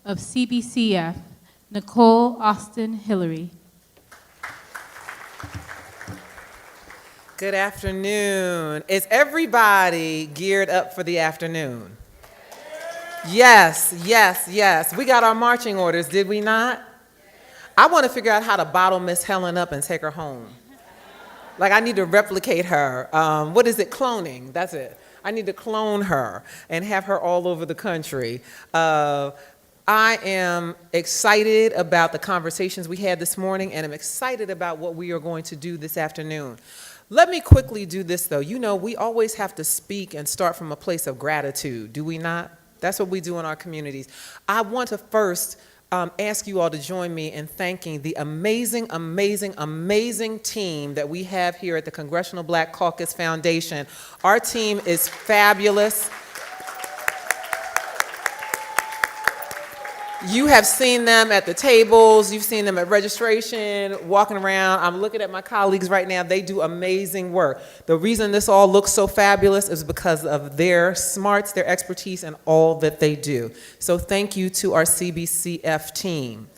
of CBCF, Nicole Austin Hillary. Good afternoon. Is everybody geared up for the afternoon? Yes, yes, yes. We got our marching orders, did we not? I want to figure out how to bottle Miss Helen up and take her home. Like, I need to replicate her. What is it? Cloning. That's it. I need to clone her and have her all over the country. I am excited about the conversations we had this morning, and I'm excited about what we are going to do this afternoon. Let me quickly do this, though. You know, we always have to speak and start from a place of gratitude, do we not? That's what we do in our communities. I want to first ask you all to join me in thanking the amazing, amazing, amazing team that we have here at the Congressional Black Caucus Foundation. Our team is fabulous. You have seen them at the tables, you've seen them at registration, walking around. I'm looking at my colleagues right now. They do amazing work. The reason this all looks so fabulous is because of their smarts, their expertise, and all that they do. So thank you to our CBCF team.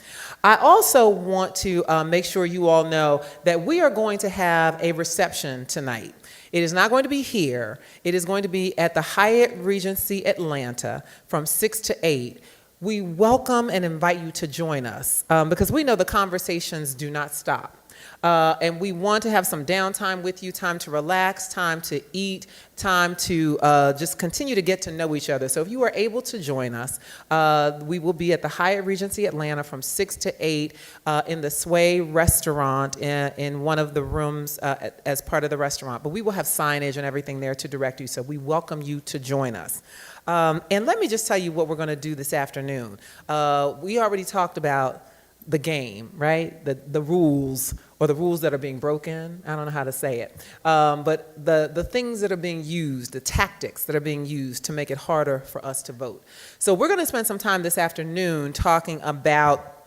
I also want to make sure you all know that we are going to have a reception tonight. It is not going to be here. It is going to be at the Hyatt Regency Atlanta from 6 to 8. We welcome and invite you to join us because we know the conversations do not stop. And we want to have some downtime with you, time to relax, time to eat, time to just continue to get to know each other. So if you are able to join us, we will be at the Hyatt Regency Atlanta from 6 to 8 in the Sway restaurant in one of the rooms as part of the restaurant. But we will have signage and everything there to direct you, so we welcome you to join us. And let me just tell you what we're going to do this afternoon. We already talked about the game, right? The rules, or the rules that are being broken. I don't know how to say it. But the things that are being used, the tactics that are being used to make it harder for us to vote. So we're going to spend some time this afternoon talking about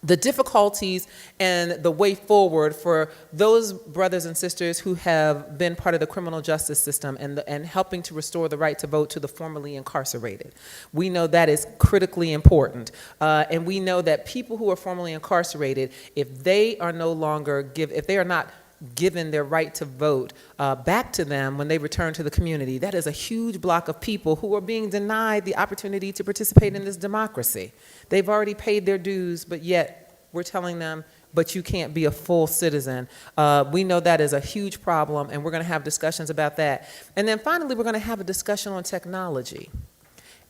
the difficulties and the way forward for those brothers and sisters who have been part of the criminal justice system and helping to restore the right to vote to the formerly incarcerated. We know that is critically important. And we know that people who are formerly incarcerated, if they are not given their right to vote back to them when they return to the community, that is a huge block of people who are being denied the opportunity to participate in this democracy. They've already paid their dues, but yet we're telling them, but you can't be a full citizen. We know that is a huge problem, and we're going to have discussions about that. And then finally, we're going to have a discussion on technology.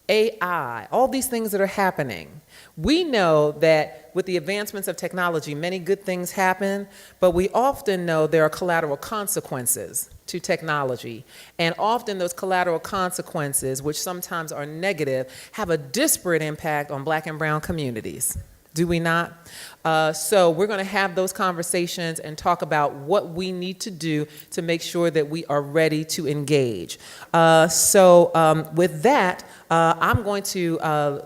AI, all these things that are happening. We know that with the advancements of technology, many good things happen, but we often know there are collateral consequences to technology. And often those collateral consequences, which sometimes are negative, have a disparate impact on Black and brown communities. Do we not? So we're going to have those conversations and talk about what we need to do to make sure that we are ready to engage. With that, I'm going to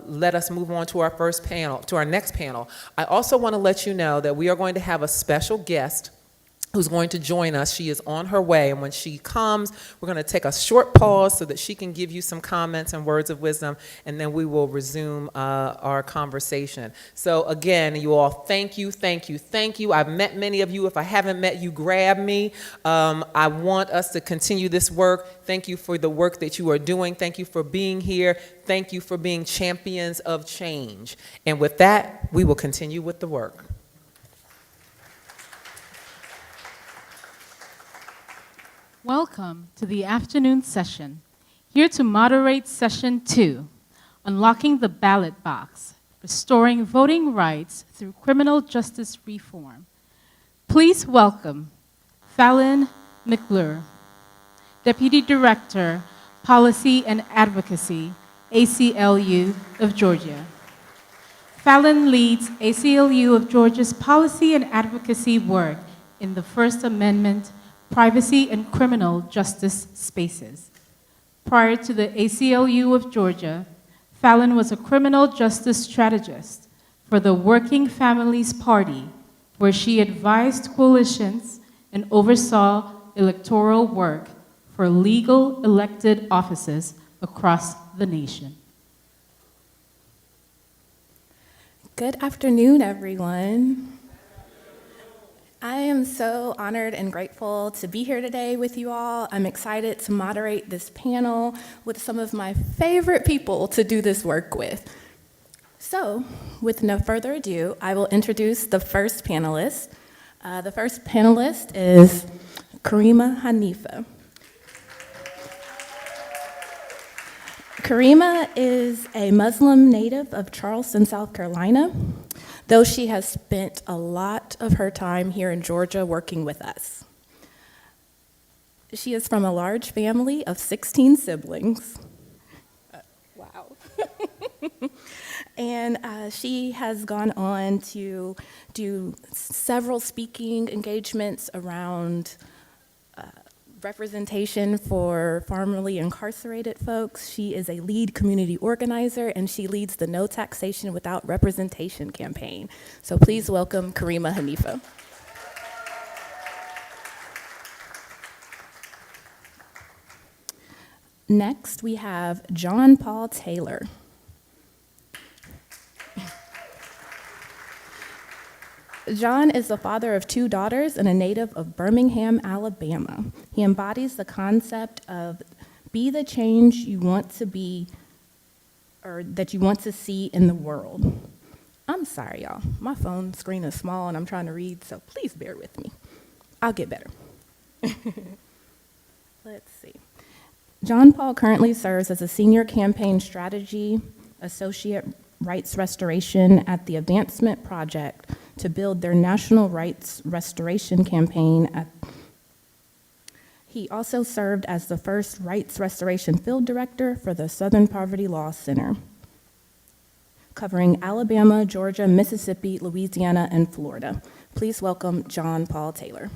let us move on to our next panel. I also want to let you know that we are going to have a special guest who's going to join us. She is on her way, and when she comes, we're going to take a short pause so that she can give you some comments and words of wisdom, and then we will resume our conversation. So again, you all, thank you, thank you, thank you. I've met many of you. If I haven't met you, grab me. I want us to continue this work. Thank you for the work that you are doing. Thank you for being here. Thank you for being champions of change. And with that, we will continue with the work. Welcome to the afternoon session. Here to moderate session 2, Unlocking the Ballot Box, Restoring Voting Rights Through Criminal Justice Reform. Please welcome Fallon McClure, Deputy Director, Policy and Advocacy, ACLU of Georgia. Fallon leads ACLU of Georgia's policy and advocacy work in the First Amendment, privacy, and criminal justice spaces. Prior to the ACLU of Georgia, Fallon was a criminal justice strategist for the Working Families Party, where she advised coalitions and oversaw electoral work for legal elected offices across the nation. Good afternoon, everyone. I am so honored and grateful to be here today with you all. I'm excited to moderate this panel with some of my favorite people to do this work with. So, with no further ado, I will introduce the first panelist. The first panelist is Karima Hanifa. Karima is a Muslim native of Charleston, South Carolina, though she has spent a lot of her time here in Georgia working with us. She is from a large family of 16 siblings. Wow. And she has gone on to do several speaking engagements around representation for formerly incarcerated folks. She is a lead community organizer, and she leads the No Taxation Without Representation campaign. So please welcome Karima Hanifa. Next, we have John Paul Taylor. John is the father of 2 daughters and a native of Birmingham, Alabama. He embodies the concept of be the change you want to be or that you want to see in the world. I'm sorry, y'all. My phone screen is small and I'm trying to read, so please bear with me. I'll get better. Let's see. John Paul currently serves as a senior campaign strategy associate rights restoration at the Advancement Project to build their national rights restoration campaign. He also served as the first rights restoration field director for the Southern Poverty Law Center, covering Alabama, Georgia, Mississippi, Louisiana, and Florida. Please welcome John Paul Taylor.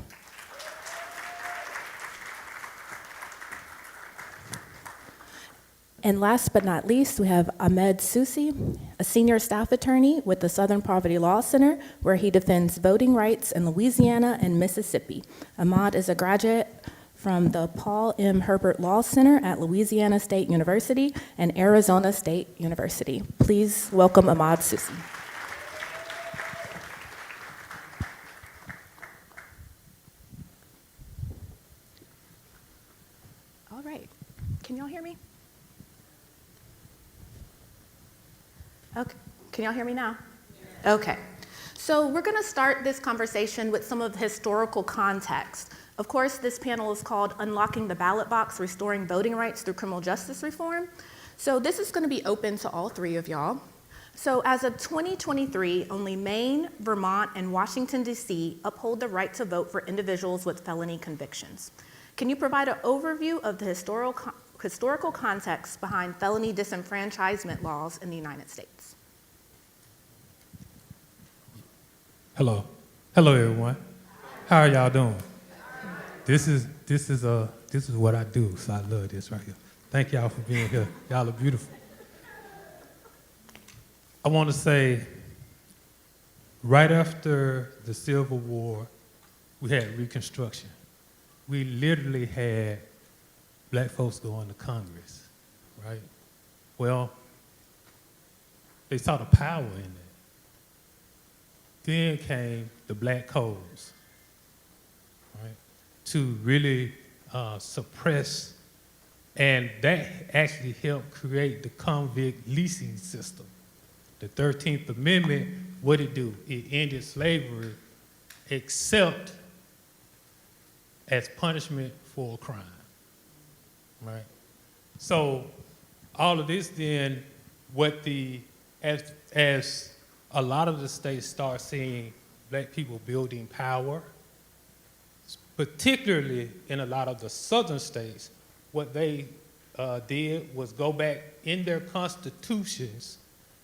And last but not least, we have Ahmed Susi, a senior staff attorney with the Southern Poverty Law Center, where he defends voting rights in Louisiana and Mississippi. Ahmad is a graduate from the Paul M. Herbert Law Center at Louisiana State University and Arizona State University. Please welcome Ahmad Susi. All right, can y'all hear me? Okay, can y'all hear me now? Okay, so we're gonna start this conversation with some of the historical context. Of course, this panel is called Unlocking the Ballot Box, Restoring Voting Rights Through Criminal Justice Reform. So this is gonna be open to all 3 of y'all. So as of 2023, only Maine, Vermont, and Washington, D.C. uphold the right to vote for individuals with felony convictions. Can you provide an overview of the historical context behind felony disenfranchisement laws in the United States? Hello, everyone. How are y'all doing? This is what I do, so I love this right here. Thank y'all for being here. Y'all are beautiful. I want to say, right after the Civil War, we had Reconstruction. We literally had black folks going to Congress, right? Well, they saw the power in that. Then came the black codes, right, to really suppress, and that actually helped create the convict leasing system. The 13th Amendment, what it do? It ended slavery except as punishment for a crime, right? So all of this then, as a lot of the states start seeing black people building power, particularly in a lot of the southern states, what they did was go back in their constitutions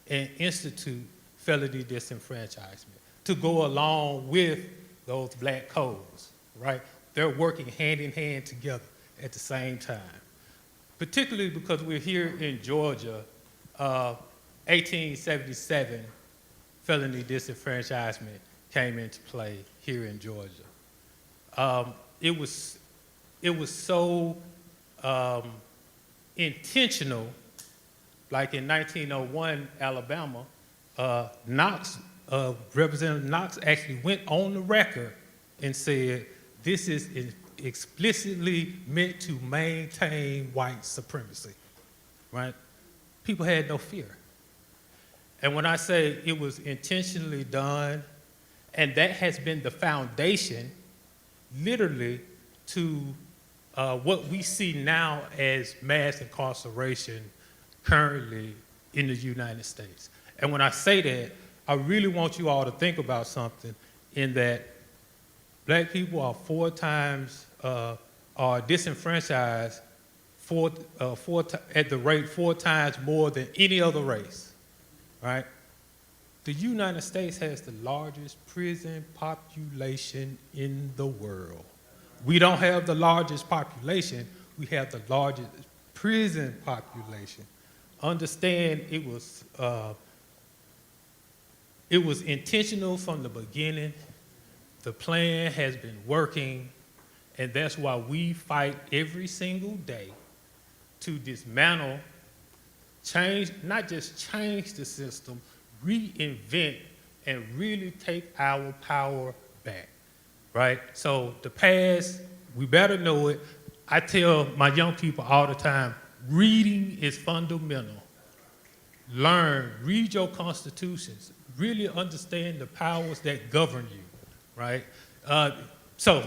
and institute felony disenfranchisement to go along with those black codes, right? They're working hand in hand together at the same time. Particularly because we're here in Georgia, 1877, felony disenfranchisement came into play here in Georgia. It was so intentional, like in 1901, Alabama, Representative Knox actually went on the record and said this is explicitly meant to maintain white supremacy, right? People had no fear. And when I say it was intentionally done, and that has been the foundation, literally, to what we see now as mass incarceration currently in the United States. And when I say that, I really want you all to think about something in that black people are are disenfranchised at the rate 4 times more than any other race, right? The United States has the largest prison population in the world. We don't have the largest population, we have the largest prison population. Understand it was intentional from the beginning. The plan has been working, and that's why we fight every single day to dismantle, change, not just change the system, reinvent and really take our power back, right? So the past, we better know it. I tell my young people all the time, reading is fundamental. Learn, read your constitutions, really understand the powers that govern you, right? So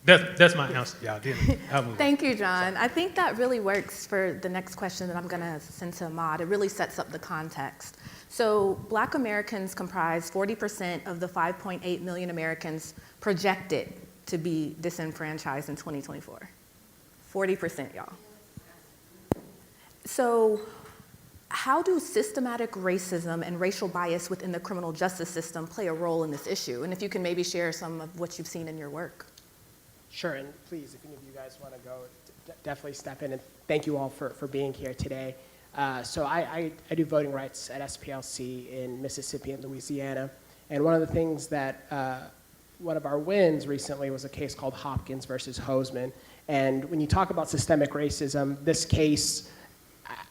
that's my answer, y'all. I'll move on. Thank you, John. I think that really works for the next question that I'm going to send to Ahmad. It really sets up the context. So Black Americans comprise 40% of the 5.8 million Americans projected to be disenfranchised in 2024. 40%, y'all. So how do systematic racism and racial bias within the criminal justice system play a role in this issue? And if you can maybe share some of what you've seen in your work. Sure, and please, if any of you guys want to go, definitely step in, and thank you all for being here today. So I do voting rights at SPLC in Mississippi and Louisiana, and one of the things that one of our wins recently was a case called Hopkins versus Hoseman, and when you talk about systemic racism, this case,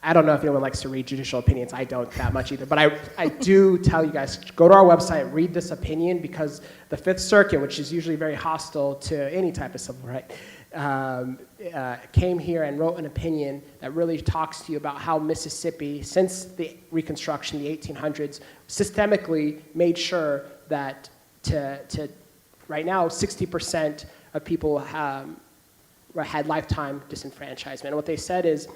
I don't know if anyone likes to read judicial opinions. I don't that much either. But I do tell you guys, go to our website, read this opinion, because the Fifth Circuit, which is usually very hostile to any type of civil right, came here and wrote an opinion that really talks to you about how Mississippi, since the Reconstruction, the 1800s, systemically made sure that right now, 60% of people had lifetime disenfranchisement. And what they said is,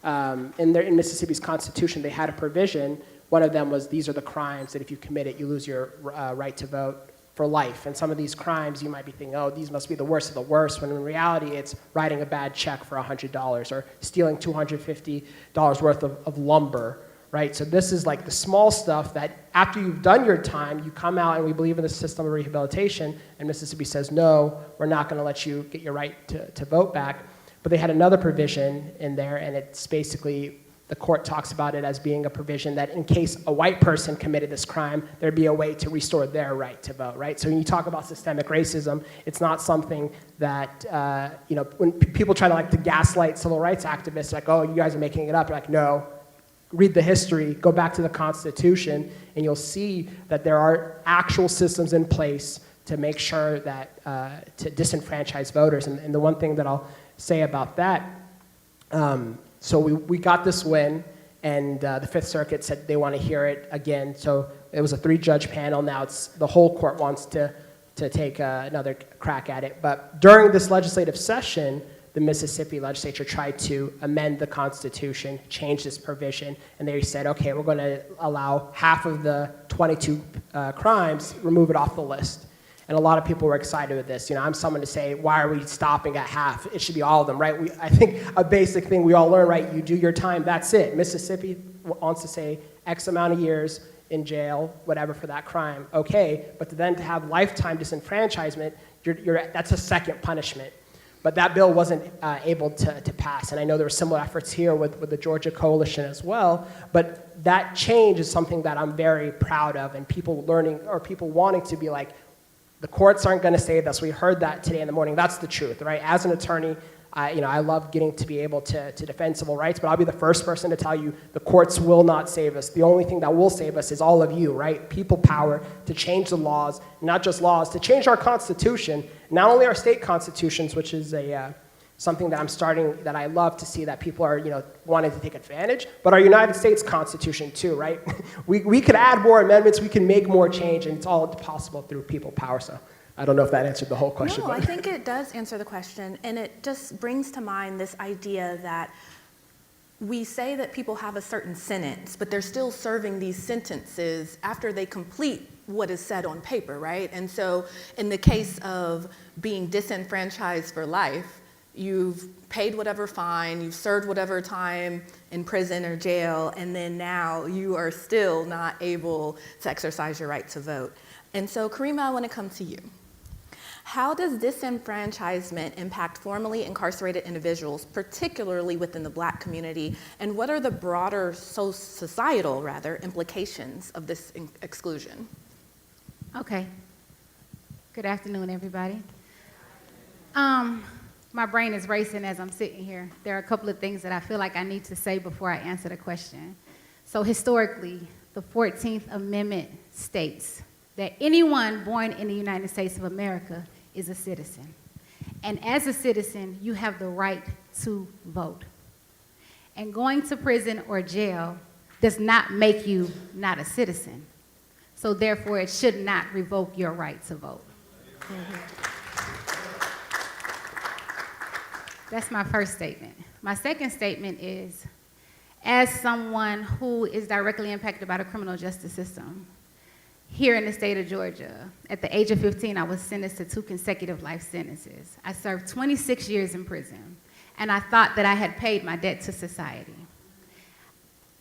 in Mississippi's Constitution, they had a provision. One of them was, these are the crimes that if you commit it, you lose your right to vote for life. And some of these crimes, you might be thinking, oh, these must be the worst of the worst, when in reality, it's writing a bad check for $100 or stealing $250 worth of lumber, right? So this is like the small stuff that after you've done your time, you come out and we believe in the system of rehabilitation, and Mississippi says, no, we're not gonna let you get your right to vote back. But they had another provision in there, and it's basically, the court talks about it as being a provision that in case a white person committed this crime, there'd be a way to restore their right to vote, right? So when you talk about systemic racism, it's not something that, when people try to gaslight civil rights activists, like, oh, you guys are making it up, you're like, no, read the history, go back to the Constitution, and you'll see that there are actual systems in place to make sure that, to disenfranchise voters. And the one thing that I'll say about that, so we got this win, and the Fifth Circuit said they want to hear it again. So it was a 3-judge panel. Now it's the whole court wants to take another crack at it. But during this legislative session, the Mississippi legislature tried to amend the Constitution, change this provision, and they said, okay, we're going to allow half of the 22 crimes, remove it off the list. And a lot of people were excited with this. I'm someone to say, why are we stopping at half? It should be all of them, right? I think a basic thing we all learn, right? You do your time, that's it. Mississippi wants to say X amount of years in jail, whatever, for that crime. Okay, but then to have lifetime disenfranchisement, that's a second punishment. But that bill wasn't able to pass. And I know there were similar efforts here with the Georgia Coalition as well. But that change is something that I'm very proud of, and people learning, or people wanting to be like, the courts aren't going to say this. We heard that today in the morning. That's the truth, right? As an attorney, I love getting to be able to defend civil rights, but I'll be the first person to tell you the courts will not save us. The only thing that will save us is all of you, right? People power to change the laws, not just laws, to change our Constitution, not only our state constitutions, which is something that I love to see that people are, wanting to take advantage, but our United States Constitution too, right? we could add more amendments, we can make more change, and it's all possible through people power. So I don't know if that answered the whole question. No, but. I think it does answer the question, and it just brings to mind this idea that we say that people have a certain sentence, but they're still serving these sentences after they complete what is said on paper, right? And so in the case of being disenfranchised for life, you've paid whatever fine, you've served whatever time in prison or jail, and then now you are still not able to exercise your right to vote. And so, Karima, I want to come to you. How does disenfranchisement impact formerly incarcerated individuals, particularly within the Black community, and what are the broader societal implications of this exclusion? Okay. Good afternoon, everybody. My brain is racing as I'm sitting here. There are a couple of things that I feel like I need to say before I answer the question. So historically, the 14th Amendment states that anyone born in the United States of America is a citizen. And as a citizen, you have the right to vote. And going to prison or jail does not make you not a citizen. So therefore, it should not revoke your right to vote. That's my first statement. My second statement is, as someone who is directly impacted by the criminal justice system, here in the state of Georgia, at the age of 15, I was sentenced to 2 consecutive life sentences. I served 26 years in prison, and I thought that I had paid my debt to society.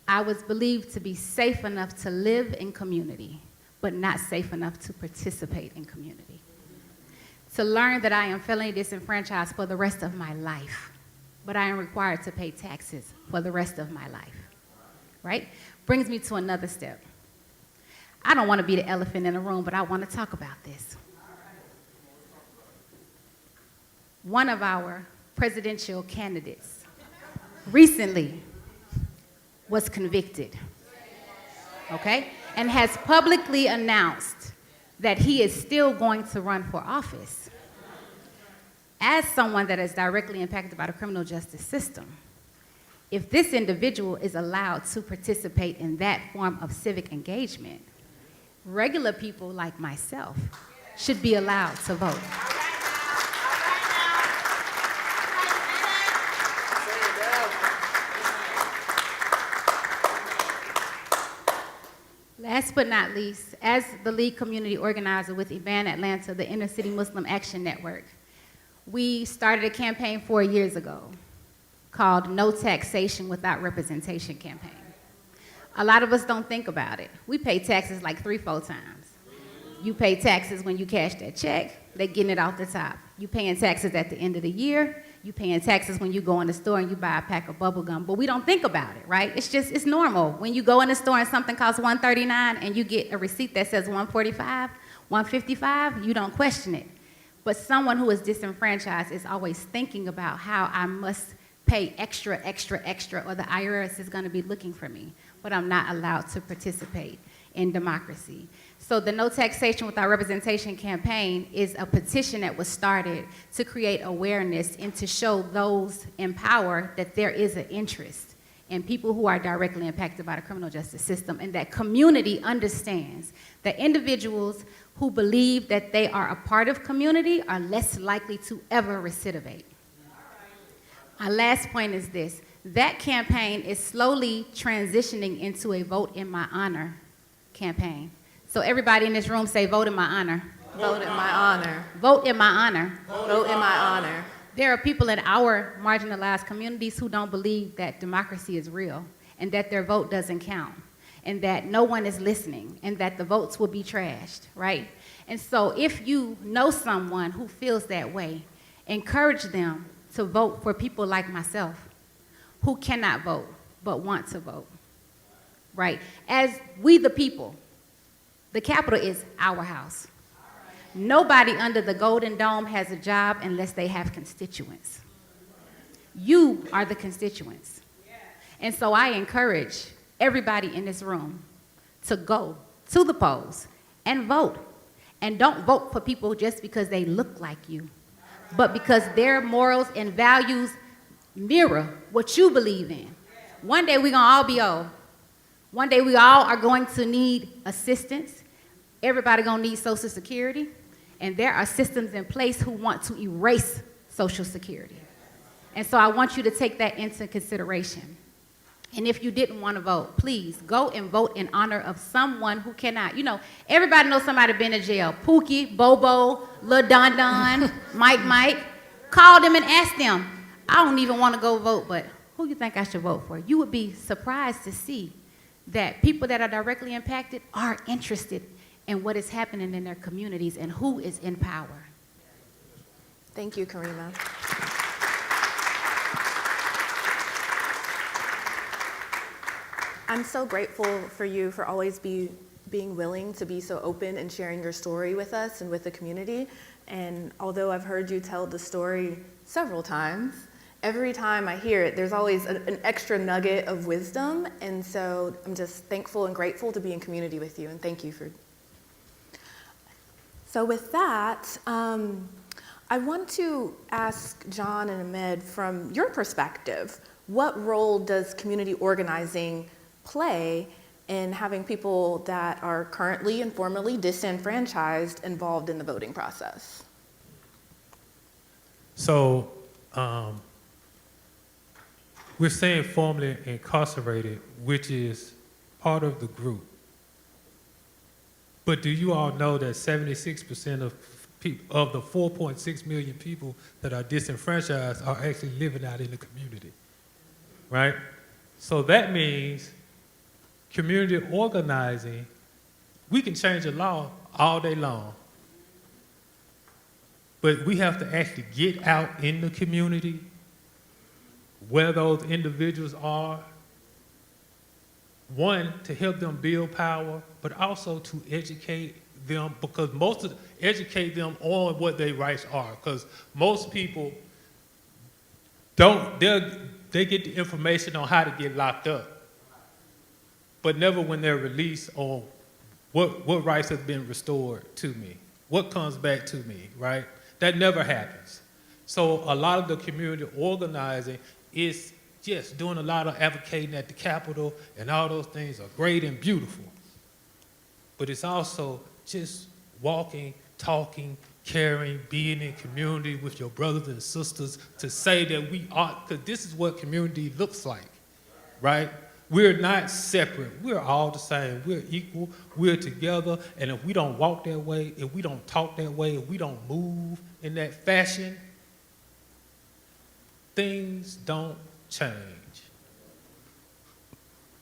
I was believed to be safe enough to live in community, but not safe enough to participate in community. To learn that I am felony disenfranchised for the rest of my life, but I am required to pay taxes for the rest of my life, right? Brings me to another step. I don't want to be the elephant in the room, but I want to talk about this. One of our presidential candidates recently was convicted, okay? And has publicly announced that he is still going to run for office. As someone that is directly impacted by the criminal justice system, if this individual is allowed to participate in that form of civic engagement, regular people like myself should be allowed to vote. Last but not least, as the lead community organizer with IBAN Atlanta, the Inner City Muslim Action Network, we started a campaign 4 years ago called No Taxation Without Representation campaign. A lot of us don't think about it. We pay taxes like 3-4 times. You pay taxes when you cash that check, they're getting it off the top. You paying taxes at the end of the year, you paying taxes when you go in the store and you buy a pack of bubble gum, but we don't think about it, right? It's normal. When you go in the store and something costs $139 and you get a receipt that says $145, $155, you don't question it. But someone who is disenfranchised is always thinking about how I must pay extra, or the IRS is gonna be looking for me, but I'm not allowed to participate in democracy. So the No Taxation Without Representation campaign is a petition that was started to create awareness and to show those in power that there is an interest in people who are directly impacted by the criminal justice system, and that community understands that individuals who believe that they are a part of community are less likely to ever recidivate. My last point is this. That campaign is slowly transitioning into a vote in my honor campaign. So everybody in this room say, vote in my honor. Vote in my honor. Vote in my honor. Vote in my honor. There are people in our marginalized communities who don't believe that democracy is real and that their vote doesn't count and that no one is listening and that the votes will be trashed, right? And so if you know someone who feels that way, encourage them to vote for people like myself who cannot vote but want to vote, right? As we the people, the Capitol is our house. Nobody under the Golden Dome has a job unless they have constituents. You are the constituents. And so I encourage everybody in this room to go to the polls and vote. And don't vote for people just because they look like you, but because their morals and values mirror what you believe in. One day we're gonna all be old. One day we all are going to need assistance. Everybody gonna need Social Security. And there are systems in place who want to erase Social Security. And so I want you to take that into consideration. And if you didn't want to vote, please go and vote in honor of someone who cannot. You know, everybody knows somebody been in jail. Pookie, Bobo, Lil Don Don, Mike. Call them and ask them, I don't even want to go vote, but who you think I should vote for? You would be surprised to see that people that are directly impacted are interested in what is happening in their communities and who is in power. Thank you, Karima. I'm so grateful for you for always being willing to be so open and sharing your story with us and with the community. And although I've heard you tell the story several times, every time I hear it, there's always an extra nugget of wisdom. And so I'm just thankful and grateful to be in community with you. And thank you for. So with that, I want to ask John and Ahmed, from your perspective, what role does community organizing play in having people that are currently and formerly disenfranchised involved in the voting process? So we're saying formerly incarcerated, which is part of the group. But do you all know that 76% of the 4.6 million people that are disenfranchised are actually living out in the community, right? So that means community organizing, we can change the law all day long, but we have to actually get out in the community where those individuals are, one, to help them build power, but also to educate them, because educate them on what their rights are, because most people they get the information on how to get locked up, but never when they're released on what rights have been restored to me, what comes back to me, right? That never happens. So a lot of the community organizing is just doing a lot of advocating at the Capitol, and all those things are great and beautiful. But it's also just walking, talking, caring, being in community with your brothers and sisters to say that we are, because this is what community looks like, right? We're not separate. We're all the same. We're equal. We're together. And if we don't walk that way, if we don't talk that way, if we don't move in that fashion, things don't change.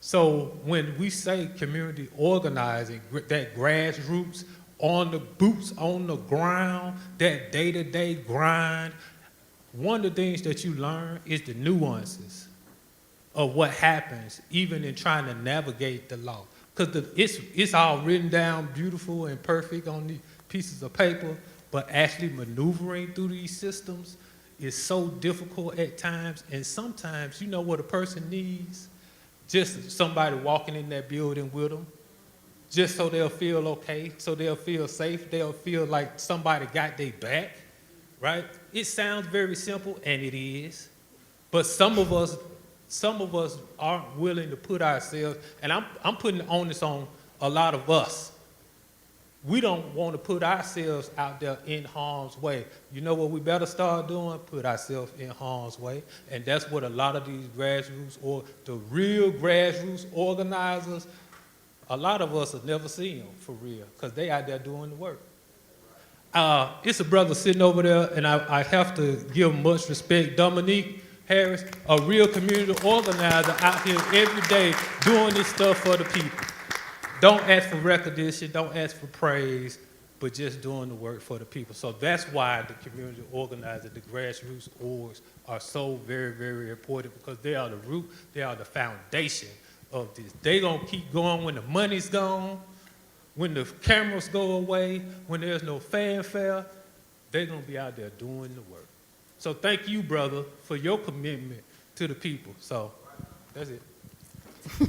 So when we say community organizing, that grassroots, on the boots on the ground, that day-to-day grind, one of the things that you learn is the nuances of what happens even in trying to navigate the law. Because it's all written down beautiful and perfect on these pieces of paper, but actually maneuvering through these systems is so difficult at times. And sometimes, you know what a person needs? Just somebody walking in that building with them, just so they'll feel okay, so they'll feel safe, they'll feel like somebody got their back, right? It sounds very simple, and it is, but some of us aren't willing to put ourselves, and I'm putting the onus on a lot of us. We don't want to put ourselves out there in harm's way. You know what we better start doing? Put ourselves in harm's way. And that's what a lot of these grassroots, or the real grassroots organizers, a lot of us have never seen them for real, because they out there doing the work. It's a brother sitting over there, and I have to give much respect, Dominique Harris, a real community organizer out here every day doing this stuff for the people. Don't ask for recognition, don't ask for praise, but just doing the work for the people. So that's why the community organizers, the grassroots orgs are so very, very important, because they are the root, they are the foundation of this. They're gonna keep going when the money's gone, when the cameras go away, when there's no fanfare, they're gonna be out there doing the work. So thank you, brother, for your commitment to the people. So that's it. I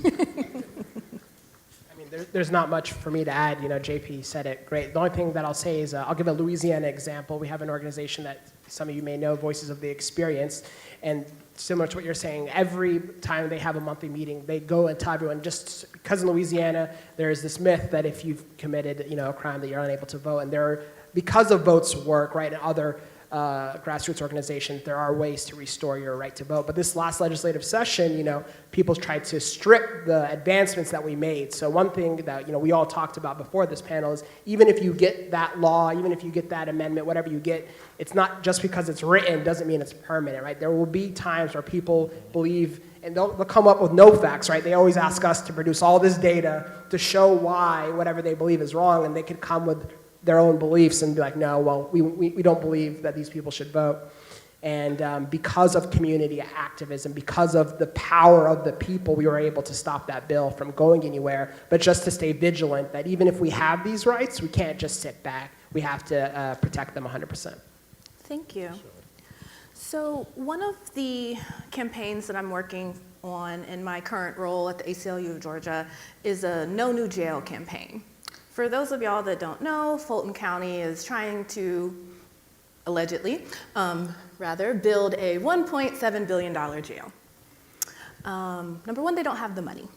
mean, there's not much for me to add. You know, JP said it great. The only thing that I'll say is I'll give a Louisiana example. We have an organization that some of you may know, Voices of the Experienced, and similar to what you're saying, every time they have a monthly meeting, they go and tell everyone, just because in Louisiana, there's this myth that if you've committed, you know, a crime that you're unable to vote, and because of Votes Work, right, and other grassroots organizations, there are ways to restore your right to vote. But this last legislative session, you know, people tried to strip the advancements that we made. So one thing that, you know, we all talked about before this panel is even if you get that law, even if you get that amendment, whatever you get, it's not just because it's written doesn't mean it's permanent, right? There will be times where people believe, and they'll come up with no facts, right? They always ask us to produce all this data to show why whatever they believe is wrong, and they can come with their own beliefs and be like, no, well, we don't believe that these people should vote. And because of community activism, because of the power of the people, we were able to stop that bill from going anywhere, but just to stay vigilant that even if we have these rights, we can't just sit back. We have to protect them 100%. Thank you. So one of the campaigns that I'm working on in my current role at the ACLU of Georgia is a No New Jail campaign. For those of y'all that don't know, Fulton County is trying to, allegedly, build a $1.7 billion jail. Number one, they don't have the money.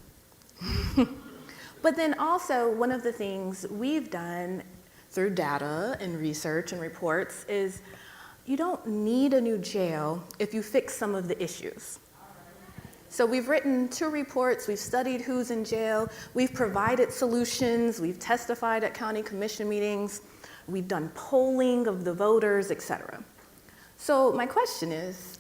But then also, one of the things we've done through data and research and reports is you don't need a new jail if you fix some of the issues. So we've written 2 reports, we've studied who's in jail, we've provided solutions, we've testified at county commission meetings, we've done polling of the voters, etc. So my question is,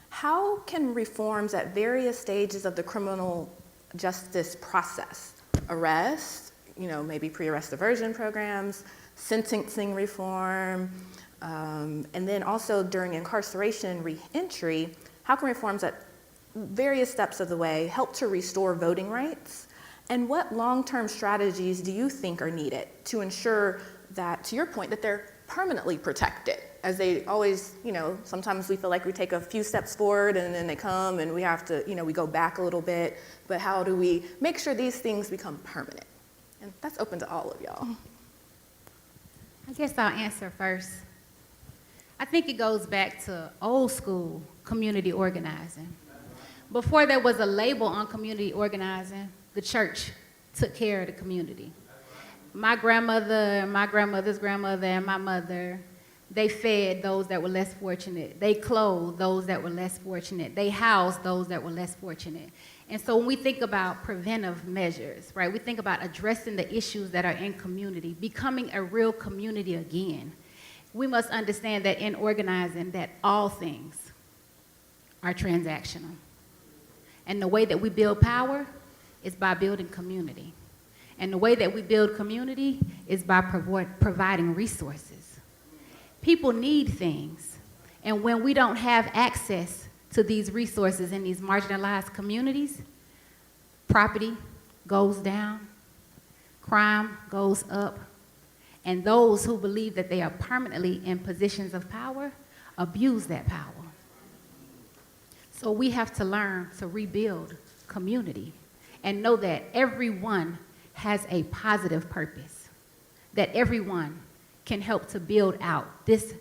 how can reforms at various stages of the criminal justice process, arrest, you know, maybe pre-arrest diversion programs, sentencing reform, and then also during incarceration re-entry, how can reforms at various steps of the way help to restore voting rights? And what long-term strategies do you think are needed to ensure that, to your point, that they're permanently protected? As they always, you know, sometimes we feel like we take a few steps forward and then they come and we have to, you know, we go back a little bit. But how do we make sure these things become permanent? And that's open to all of y'all. I guess I'll answer first. I think it goes back to old school community organizing. Before there was a label on community organizing, the church took care of the community. My grandmother, my grandmother's grandmother, and my mother, they fed those that were less fortunate. They clothed those that were less fortunate. They housed those that were less fortunate. And so when we think about preventive measures, right, we think about addressing the issues that are in community, becoming a real community again. We must understand that in organizing that all things are transactional. And the way that we build power is by building community. And the way that we build community is by providing resources. People need things. And when we don't have access to these resources in these marginalized communities, property goes down, crime goes up, and those who believe that they are permanently in positions of power abuse that power. So we have to learn to rebuild community and know that everyone has a positive purpose, that everyone can help to build out this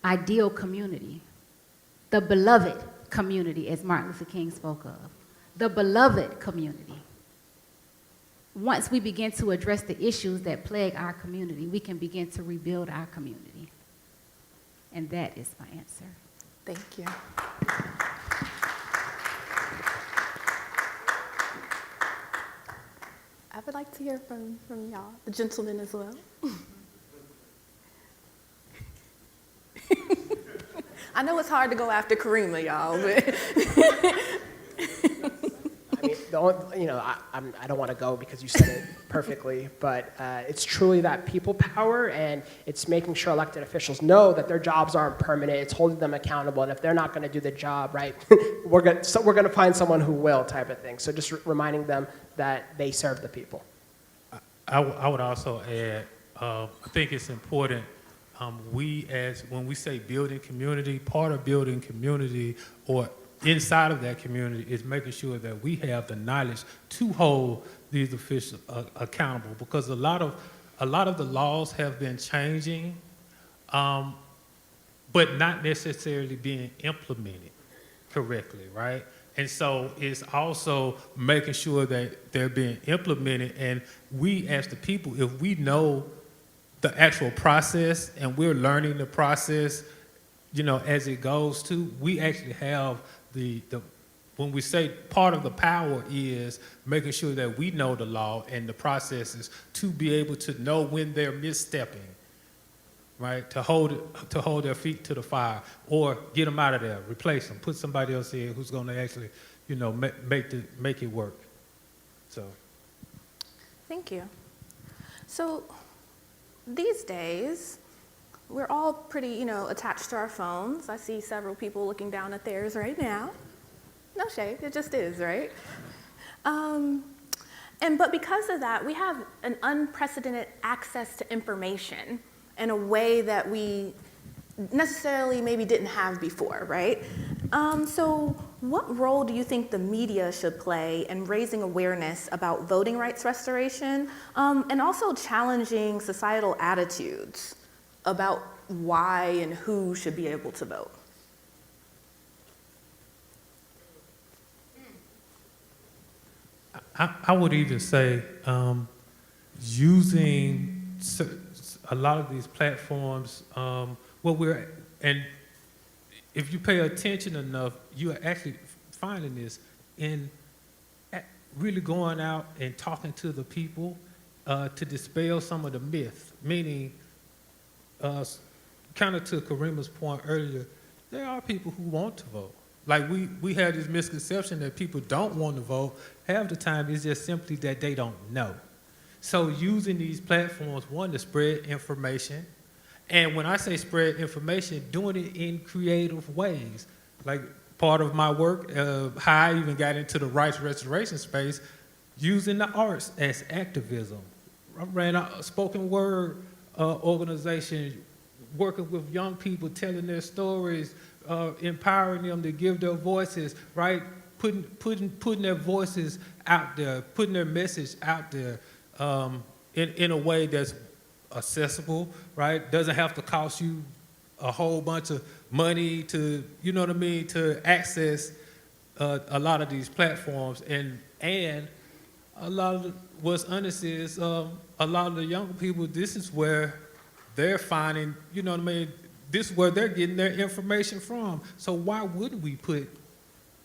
ideal community, the beloved community, as Martin Luther King spoke of, the beloved community. Once we begin to address the issues that plague our community, we can begin to rebuild our community. And that is my answer. Thank you. I would like to hear from y'all, the gentleman as well. I know it's hard to go after Karima, y'all, but I mean, the only, you know, I don't want to go because you said it perfectly, but it's truly that people power, and it's making sure elected officials know that their jobs aren't permanent. It's holding them accountable, and if they're not going to do the job, right, we're going to find someone who will, type of thing. So just reminding them that they serve the people. I would also add, I think it's important when we say building community, part of building community or inside of that community is making sure that we have the knowledge to hold these officials accountable, because a lot of the laws have been changing, but not necessarily being implemented correctly, right? And so it's also making sure that they're being implemented, and we as the people, if we know the actual process and we're learning the process, as it goes to, we actually have when we say part of the power is making sure that we know the law and the processes to be able to know when they're misstepping, right? To hold their feet to the fire or get them out of there, replace them, put somebody else in who's going to actually, make it work. So. Thank you. So these days, we're all pretty, attached to our phones. I see several people looking down at theirs right now. No shade, it just is, right? But because of that, we have an unprecedented access to information in a way that we necessarily maybe didn't have before, right? So what role do you think the media should play in raising awareness about voting rights restoration, and also challenging societal attitudes about why and who should be able to vote? I would even say using a lot of these platforms, and if you pay attention enough, you are actually finding this in really going out and talking to the people to dispel some of the myths, meaning kind of to Karima's point earlier, there are people who want to vote. Like we have this misconception that people don't want to vote. Half the time it's just simply that they don't know. So using these platforms, one, to spread information. And when I say spread information, doing it in creative ways. Like part of my work, how I even got into the rights restoration space, using the arts as activism. I ran a spoken word organization, working with young people, telling their stories, empowering them to give their voices, right? Putting their voices out there, putting their message out there in a way that's accessible, right? Doesn't have to cost you a whole bunch of money to, to access a lot of these platforms. And a lot of what's honest is a lot of the younger people, this is where they're finding, this is where they're getting their information from. So why wouldn't we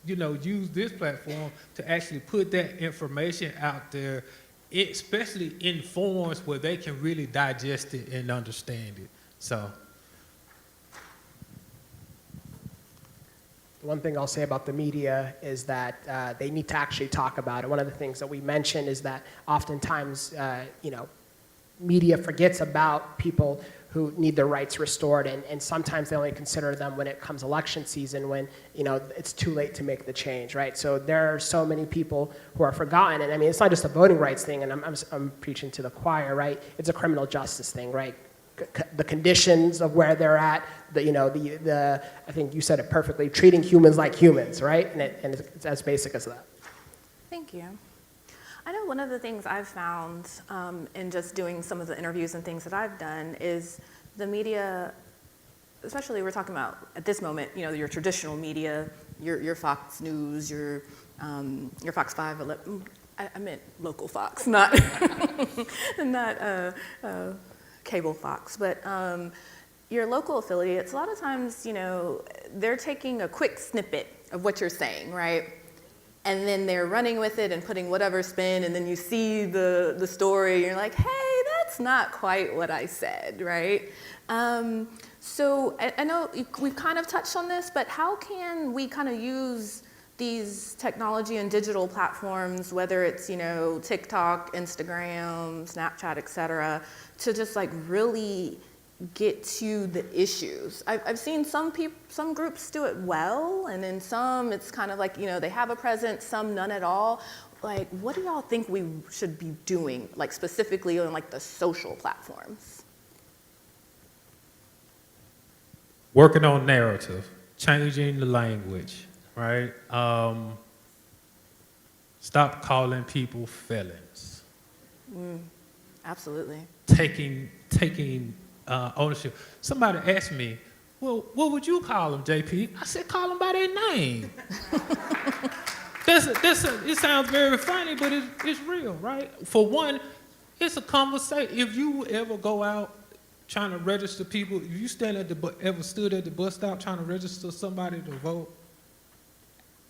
use this platform to actually put that information out there, especially in forms where they can really digest it and understand it. So. One thing I'll say about the media is that they need to actually talk about it. One of the things that we mentioned is that oftentimes, media forgets about people who need their rights restored, and sometimes they only consider them when it comes election season, when it's too late to make the change, right? So there are so many people who are forgotten, and I mean, it's not just a voting rights thing, and I'm preaching to the choir, right? It's a criminal justice thing, right? The conditions of where they're at, I think you said it perfectly, treating humans like humans, right? And it's as basic as that. Thank you. I know one of the things I've found in just doing some of the interviews and things that I've done is the media, especially we're talking about at this moment, your traditional media, your Fox News, your Fox 5, I meant local Fox, not not cable Fox, but your local affiliates, a lot of times, they're taking a quick snippet of what you're saying, right? And then they're running with it and putting whatever spin, and then you see the story, and you're like, hey, that's not quite what I said, right? So I know we've kind of touched on this, but how can we kind of use these technology and digital platforms, whether it's, TikTok, Instagram, Snapchat, et cetera, to just like really get to the issues? I've seen some groups do it well, and then some it's kind of like, they have a presence, some none at all. Like, what do y'all think we should be doing, like specifically on like the social platforms? working on narrative, changing the language, right? Stop calling people felons. Absolutely. Taking ownership. Somebody asked me, well, what would you call them, JP? I said, call them by their name. It sounds very funny, but it's real, right? For one, it's a conversation. If you ever go out trying to register people, if you ever stood at the bus stop trying to register somebody to vote,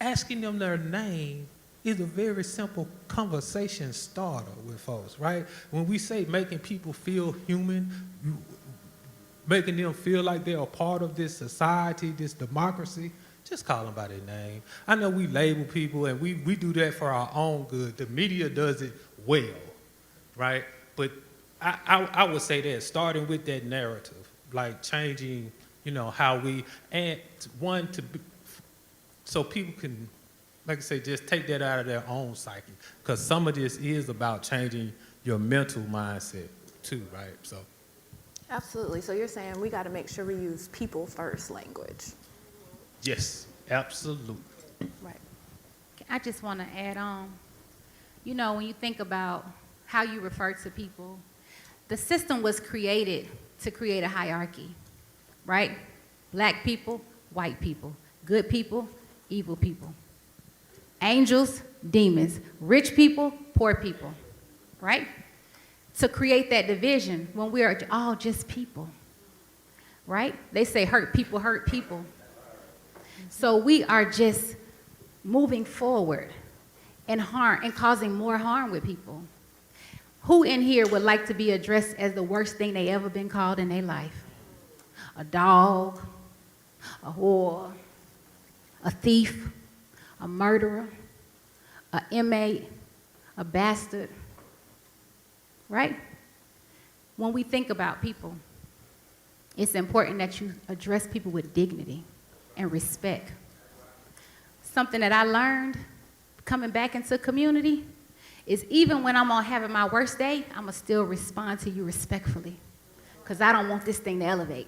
asking them their name is a very simple conversation starter with folks, right? When we say making people feel human, making them feel like they're a part of this society, this democracy, just call them by their name. I know we label people and we do that for our own good. The media does it well, right? But I would say that, starting with that narrative, like changing, how we, and one, so people can, like I say, just take that out of their own psyche. Because some of this is about changing your mental mindset too, right? So. Absolutely. So you're saying we got to make sure we use people first language. Yes, absolutely. Right. I just want to add on, when you think about how you refer to people, the system was created to create a hierarchy, right? Black people, white people, good people, evil people, angels, demons, rich people, poor people, right? To create that division when we are all just people, right? They say hurt people hurt people. So we are just moving forward and causing more harm with people. Who in here would like to be addressed as the worst thing they ever been called in their life? A dog, a whore, a thief, a murderer, an inmate, a bastard, right? When we think about people, it's important that you address people with dignity and respect. Something that I learned coming back into community is even when I'm having my worst day, I'm gonna still respond to you respectfully, because I don't want this thing to elevate.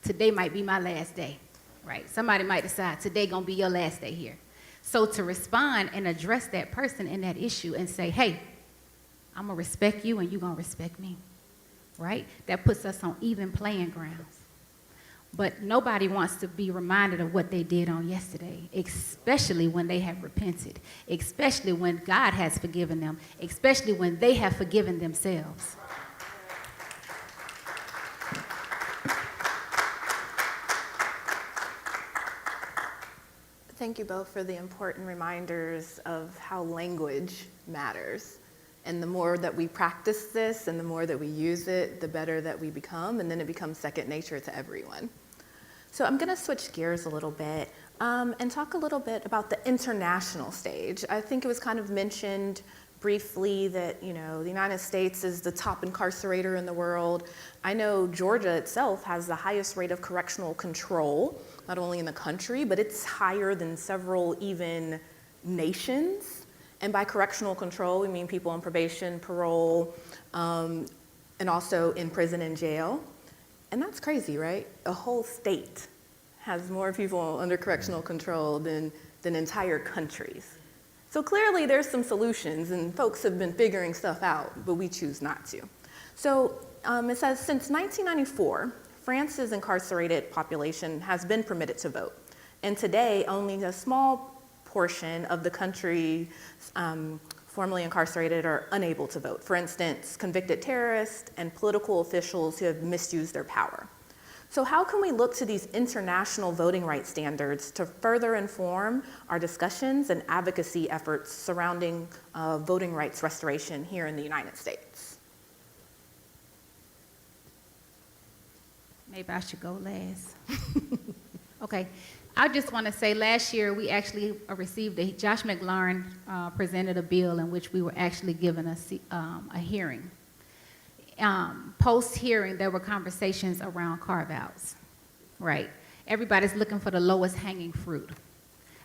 Today might be my last day, right? Somebody might decide today gonna be your last day here. So to respond and address that person in that issue and say, hey, I'm gonna respect you and you gonna respect me, right? That puts us on even playing grounds. But nobody wants to be reminded of what they did on yesterday, especially when they have repented, especially when God has forgiven them, especially when they have forgiven themselves. Thank you both for the important reminders of how language matters. And the more that we practice this and the more that we use it, the better that we become, and then it becomes second nature to everyone. So I'm gonna switch gears a little bit and talk a little bit about the international stage. I think it was kind of mentioned briefly that, the United States is the top incarcerator in the world. I know Georgia itself has the highest rate of correctional control, not only in the country, but it's higher than several even nations. And by correctional control, we mean people on probation, parole, and also in prison and jail. And that's crazy, right? A whole state has more people under correctional control than entire countries. So clearly there's some solutions, and folks have been figuring stuff out, but we choose not to. So it says, since 1994, France's incarcerated population has been permitted to vote. And today, only a small portion of the country formerly incarcerated are unable to vote. For instance, convicted terrorists and political officials who have misused their power. So how can we look to these international voting rights standards to further inform our discussions and advocacy efforts surrounding voting rights restoration here in the United States? Maybe I should go last. Okay. I just want to say last year we actually received Josh McLaurin presented a bill in which we were actually given a hearing. Post-hearing, there were conversations around carve-outs, right? Everybody's looking for the lowest hanging fruit.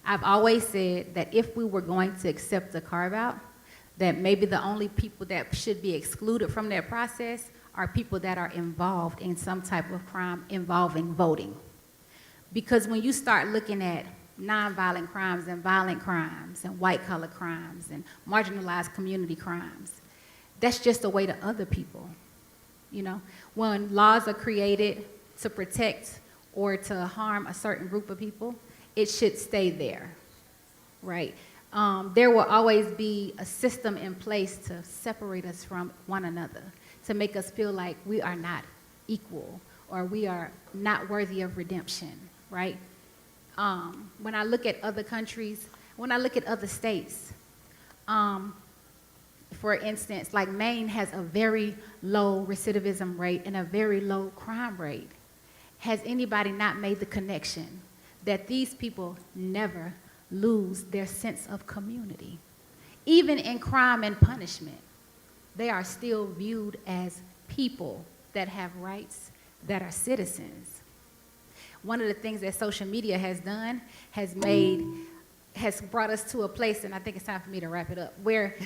I've always said that if we were going to accept the carve-out, that maybe the only people that should be excluded from that process are people that are involved in some type of crime involving voting. Because when you start looking at nonviolent crimes and violent crimes and white-collar crimes and marginalized community crimes, that's just a way to other people, you know? When laws are created to protect or to harm a certain group of people, it should stay there, right? There will always be a system in place to separate us from one another, to make us feel like we are not equal or we are not worthy of redemption, right? When I look at other countries, when I look at other states, for instance, like Maine has a very low recidivism rate and a very low crime rate. Has anybody not made the connection that these people never lose their sense of community? Even in crime and punishment, they are still viewed as people that have rights, that are citizens. One of the things that social media has done has brought us to a place, and I think it's time for me to wrap it up, where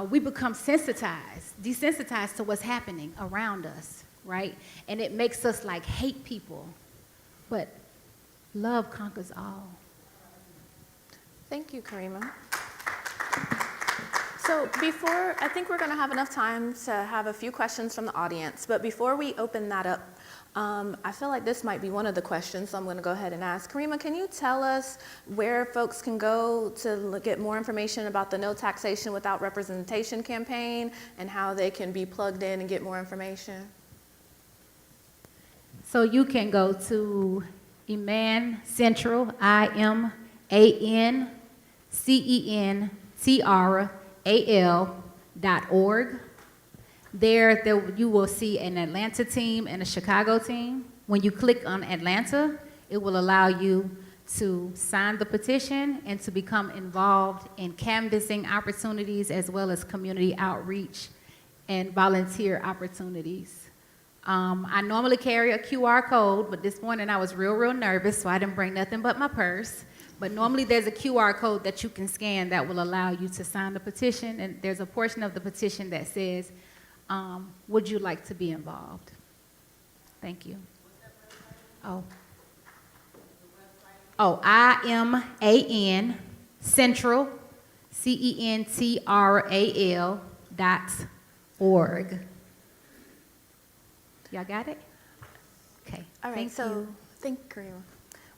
we become desensitized to what's happening around us, right? And it makes us like hate people, but love conquers all. Thank you, Karima. So I think we're going to have enough time to have a few questions from the audience, but before we open that up, I feel like this might be one of the questions, so I'm going to go ahead and ask. Karima, can you tell us where folks can go to get more information about the No Taxation Without Representation campaign and how they can be plugged in and get more information? So you can go to Iman Central, IMANCENTRAL.org. There you will see an Atlanta team and a Chicago team. When you click on Atlanta, it will allow you to sign the petition and to become involved in canvassing opportunities as well as community outreach and volunteer opportunities. I normally carry a QR code, but this morning I was real nervous, so I didn't bring nothing but my purse. But normally there's a QR code that you can scan that will allow you to sign the petition, and there's a portion of the petition that says, would you like to be involved? Thank you. IMAN Central, CENTRAL.org. Y'all got it? Okay. All right, Thank you. thank you, Karima.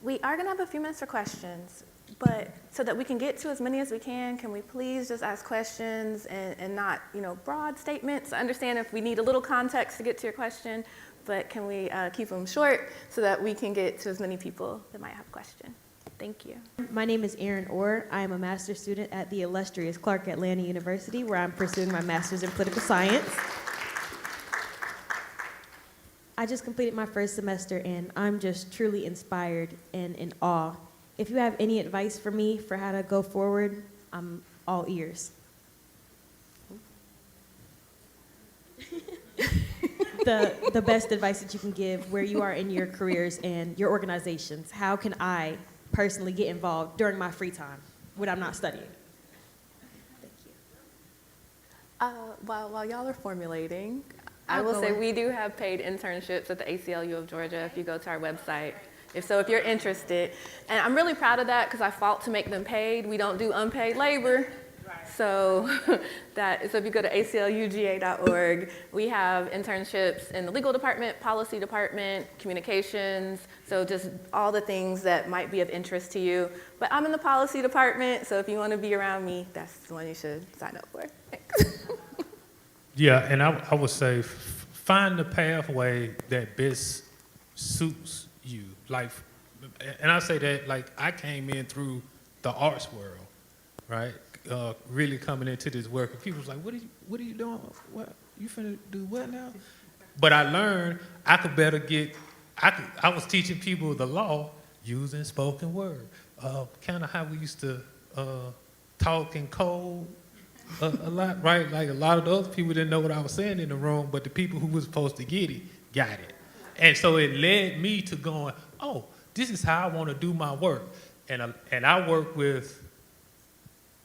We are going to have a few minutes for questions, but so that we can get to as many as we can we please just ask questions and not, broad statements? I understand if we need a little context to get to your question, but can we keep them short so that we can get to as many people that might have a question? Thank you. My name is Erin Orr. I am a master's student at the illustrious Clark Atlanta University, where I'm pursuing my master's in political science. I just completed my first semester, and I'm just truly inspired and in awe. If you have any advice for me for how to go forward, I'm all ears. The best advice that you can give where you are in your careers and your organizations. How can I personally get involved during my free time when I'm not studying? Thank you. While y'all are formulating, I will say we do have paid internships at the ACLU of Georgia if you go to our website. If you're interested. And I'm really proud of that because I fought to make them paid. We don't do unpaid labor. So if you go to acluga.org, we have internships in the legal department, policy department, communications, so just all the things that might be of interest to you. But I'm in the policy department, so if you want to be around me, that's the one you should sign up for. Thanks. Yeah, and I would say find the pathway that best suits you. Like, and I say that like I came in through the arts world, right? Really coming into this work, and people was like, "What are you doing? What you finna do? What now?" But I learned I could better get. I was teaching people the law using spoken word, kind of how we used to talk in code. A lot, right? Like a lot of those people didn't know what I was saying in the room, but the people who was supposed to get it, got it. And so it led me to going, oh, this is how I want to do my work. And I work with,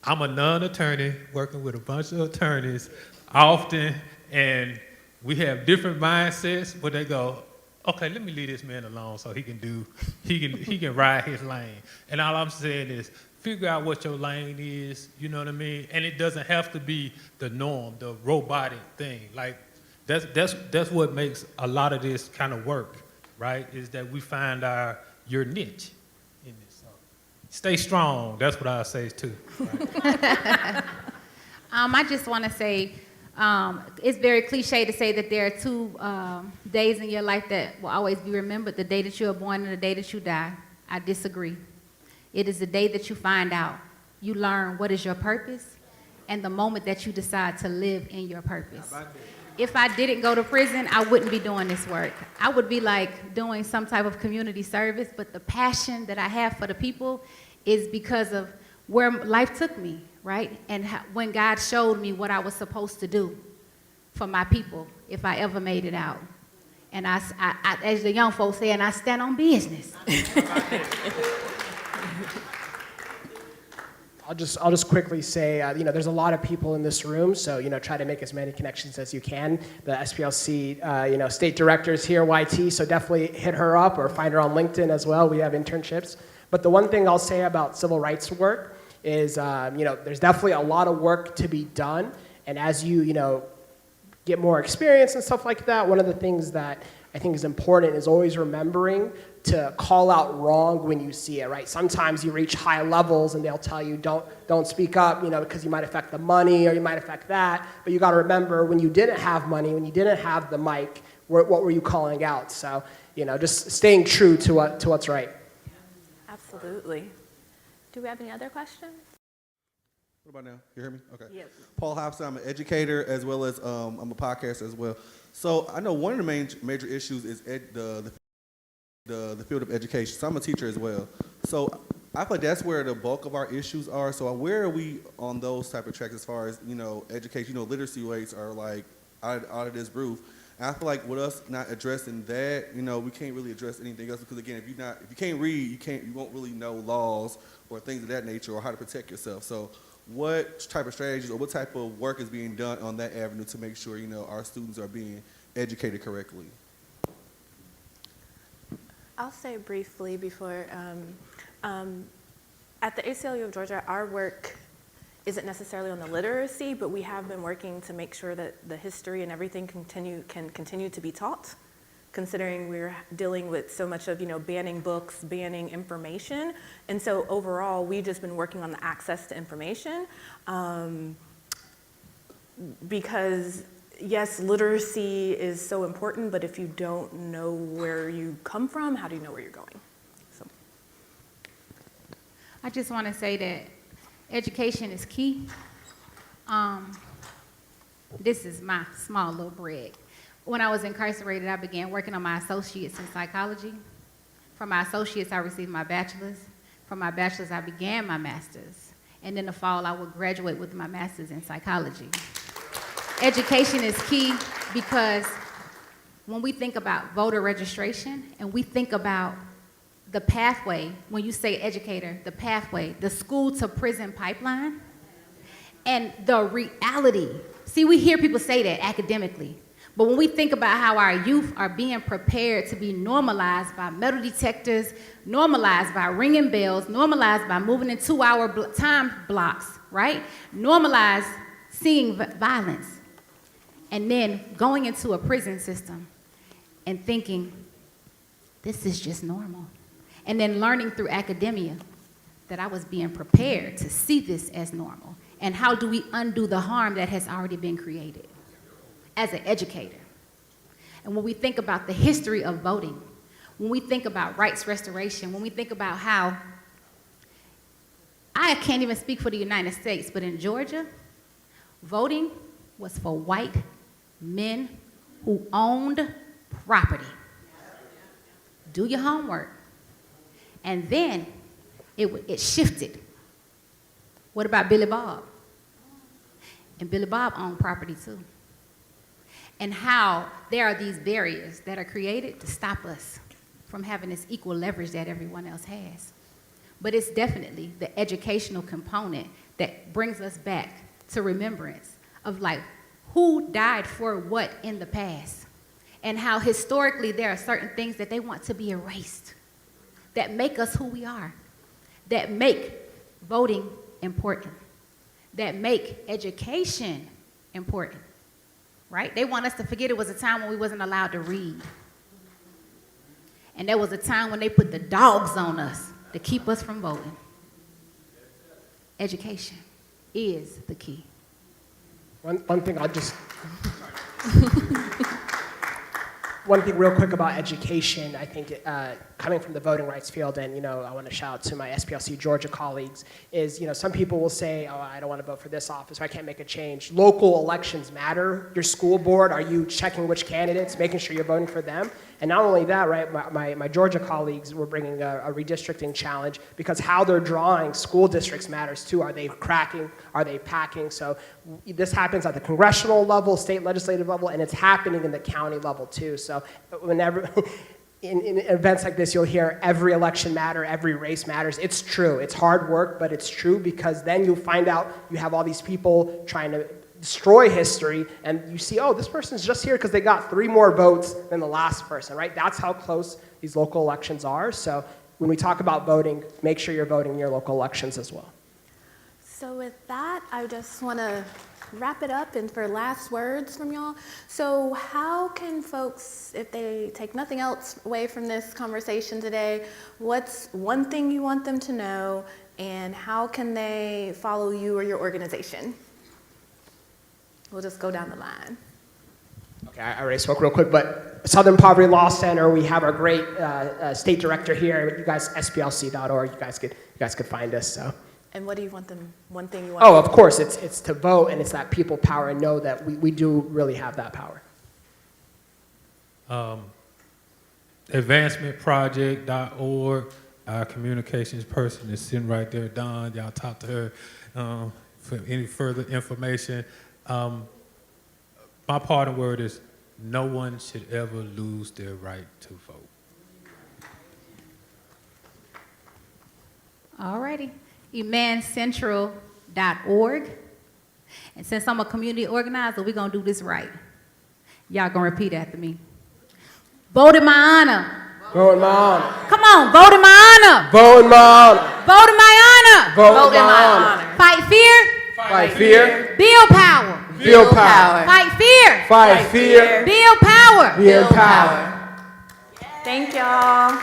I'm a non-attorney working with a bunch of attorneys often, and we have different mindsets where they go, okay, let me leave this man alone so he can ride his lane. And all I'm saying is figure out what your lane is, you know what I mean? And it doesn't have to be the norm, the robotic thing. Like that's what makes a lot of this kind of work, right? Is that we find your niche in this. So stay strong. That's what I say too. Right? I just want to say, it's very cliche to say that there are two days in your life that will always be remembered, the day that you are born and the day that you die. I disagree. It is the day that you find out, you learn what is your purpose, and the moment that you decide to live in your purpose. If I didn't go to prison, I wouldn't be doing this work. I would be like doing some type of community service, but the passion that I have for the people is because of where life took me, right? And when God showed me what I was supposed to do for my people, if I ever made it out. And I as the young folks say, and I stand on business. I'll just quickly say, there's a lot of people in this room, so, try to make as many connections as you can. The SPLC, state director is here, YT, so definitely hit her up or find her on LinkedIn as well. We have internships. But the one thing I'll say about civil rights work is, there's definitely a lot of work to be done. And as you, get more experience and stuff like that, one of the things that I think is important is always remembering to call out wrong when you see it, right? Sometimes you reach high levels and they'll tell you don't speak up, because you might affect the money or you might affect that. But you got to remember when you didn't have money, when you didn't have the mic, what were you calling out? So, just staying true to what's right. Absolutely. Do we have any other questions? What about now? You hear me? Okay. Yes. Paul Hobson, I'm an educator as well as I'm a podcaster as well. So I know one of the major issues is the field of education. So I'm a teacher as well. So I feel like that's where the bulk of our issues are. So where are we on those type of tracks as far as, education? Literacy rates are like out of this roof. And I feel like with us not addressing that, we can't really address anything else because again, if you can't read, you won't really know laws or things of that nature or how to protect yourself. So what type of strategies or what type of work is being done on that avenue to make sure, our students are being educated correctly? I'll say briefly before, at the ACLU of Georgia, our work isn't necessarily on the literacy, but we have been working to make sure that the history and everything can continue to be taught, considering we're dealing with so much of, banning books, banning information. And so overall, we've just been working on the access to information because yes, literacy is so important, but if you don't know where you come from, how do you know where you're going? So. I just want to say that education is key. This is my small little brag. When I was incarcerated, I began working on my associates in psychology. From my associates, I received my bachelor's. From my bachelor's, I began my master's. And in the fall, I would graduate with my master's in psychology. Education is key because when we think about voter registration and we think about the pathway, when you say educator, the pathway, the school to prison pipeline, and the reality. See, we hear people say that academically, but when we think about how our youth are being prepared to be normalized by metal detectors, normalized by ringing bells, normalized by moving in 2-hour time blocks, right? Normalized seeing violence, and then going into a prison system and thinking, this is just normal. And then learning through academia that I was being prepared to see this as normal. And how do we undo the harm that has already been created as an educator? And when we think about the history of voting, when we think about rights restoration, when we think about how, I can't even speak for the United States, but in Georgia, voting was for white men who owned property. Do your homework. And then it shifted. What about Billy Bob? And Billy Bob owned property too. And how there are these barriers that are created to stop us from having this equal leverage that everyone else has. But it's definitely the educational component that brings us back to remembrance of like, who died for what in the past? and how historically there are certain things that they want to be erased that make us who we are, that make voting important, that make education important, right? They want us to forget it was a time when we wasn't allowed to read. And there was a time when they put the dogs on us to keep us from voting. Education is the key. One thing I'll just, one thing real quick about education, I think coming from the voting rights field, and I want to shout out to my SPLC Georgia colleagues, is some people will say, oh, I don't want to vote for this office, or I can't make a change. Local elections matter. Your school board, are you checking which candidates, making sure you're voting for them? And not only that, right, my Georgia colleagues were bringing a redistricting challenge because how they're drawing school districts matters too. Are they cracking? Are they packing? So this happens at the congressional level, state legislative level, and it's happening in the county level too. So whenever, in events like this, you'll hear every election matter, every race matters. It's true. It's hard work, but it's true because then you'll find out you have all these people trying to destroy history, and you see, oh, this person's just here because they got 3 more votes than the last person, right? That's how close these local elections are. So when we talk about voting, make sure you're voting in your local elections as well. So with that, I just want to wrap it up and for last words from y'all. So how can folks, if they take nothing else away from this conversation today, what's one thing you want them to know, and how can they follow you or your organization? We'll just go down the line. Okay, I already spoke real quick, but Southern Poverty Law Center, we have our great state director here. You guys, SPLC.org, you guys could find us. So. And what do you want them, one thing you want Oh, them of course, it's to vote, and it's that people power, and know that we do really have that power. Advancementproject.org, our communications person is sitting right there, Dawn. Y'all talk to her for any further information. My parting word is no one should ever lose their right to vote. All righty. EmanCentral.org. And since I'm a community organizer, we're going to do this right. Y'all going to repeat after me. Vote in my honor. Vote in my honor. Come on, vote in my honor. Vote in my honor. Vote in my honor. Vote in my honor. Fight fear. Fight fear. Build power. Build power. Fight fear. Fight fear. Build power. Build power. Thank y'all.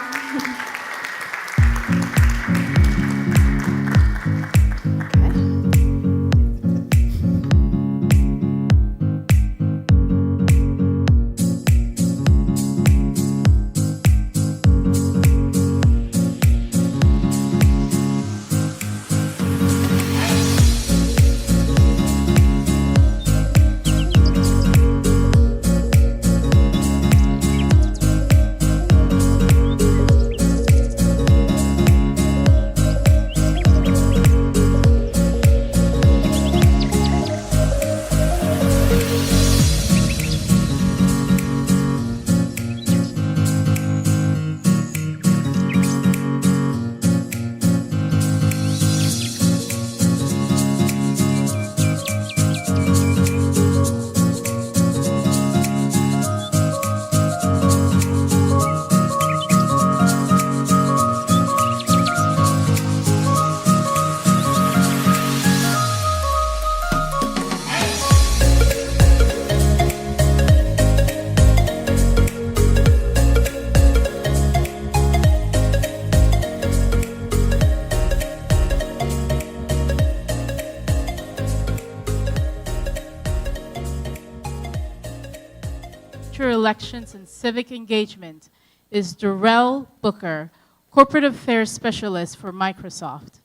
Elections and Civic Engagement is Darrell Booker, Corporate Affairs Specialist for Microsoft.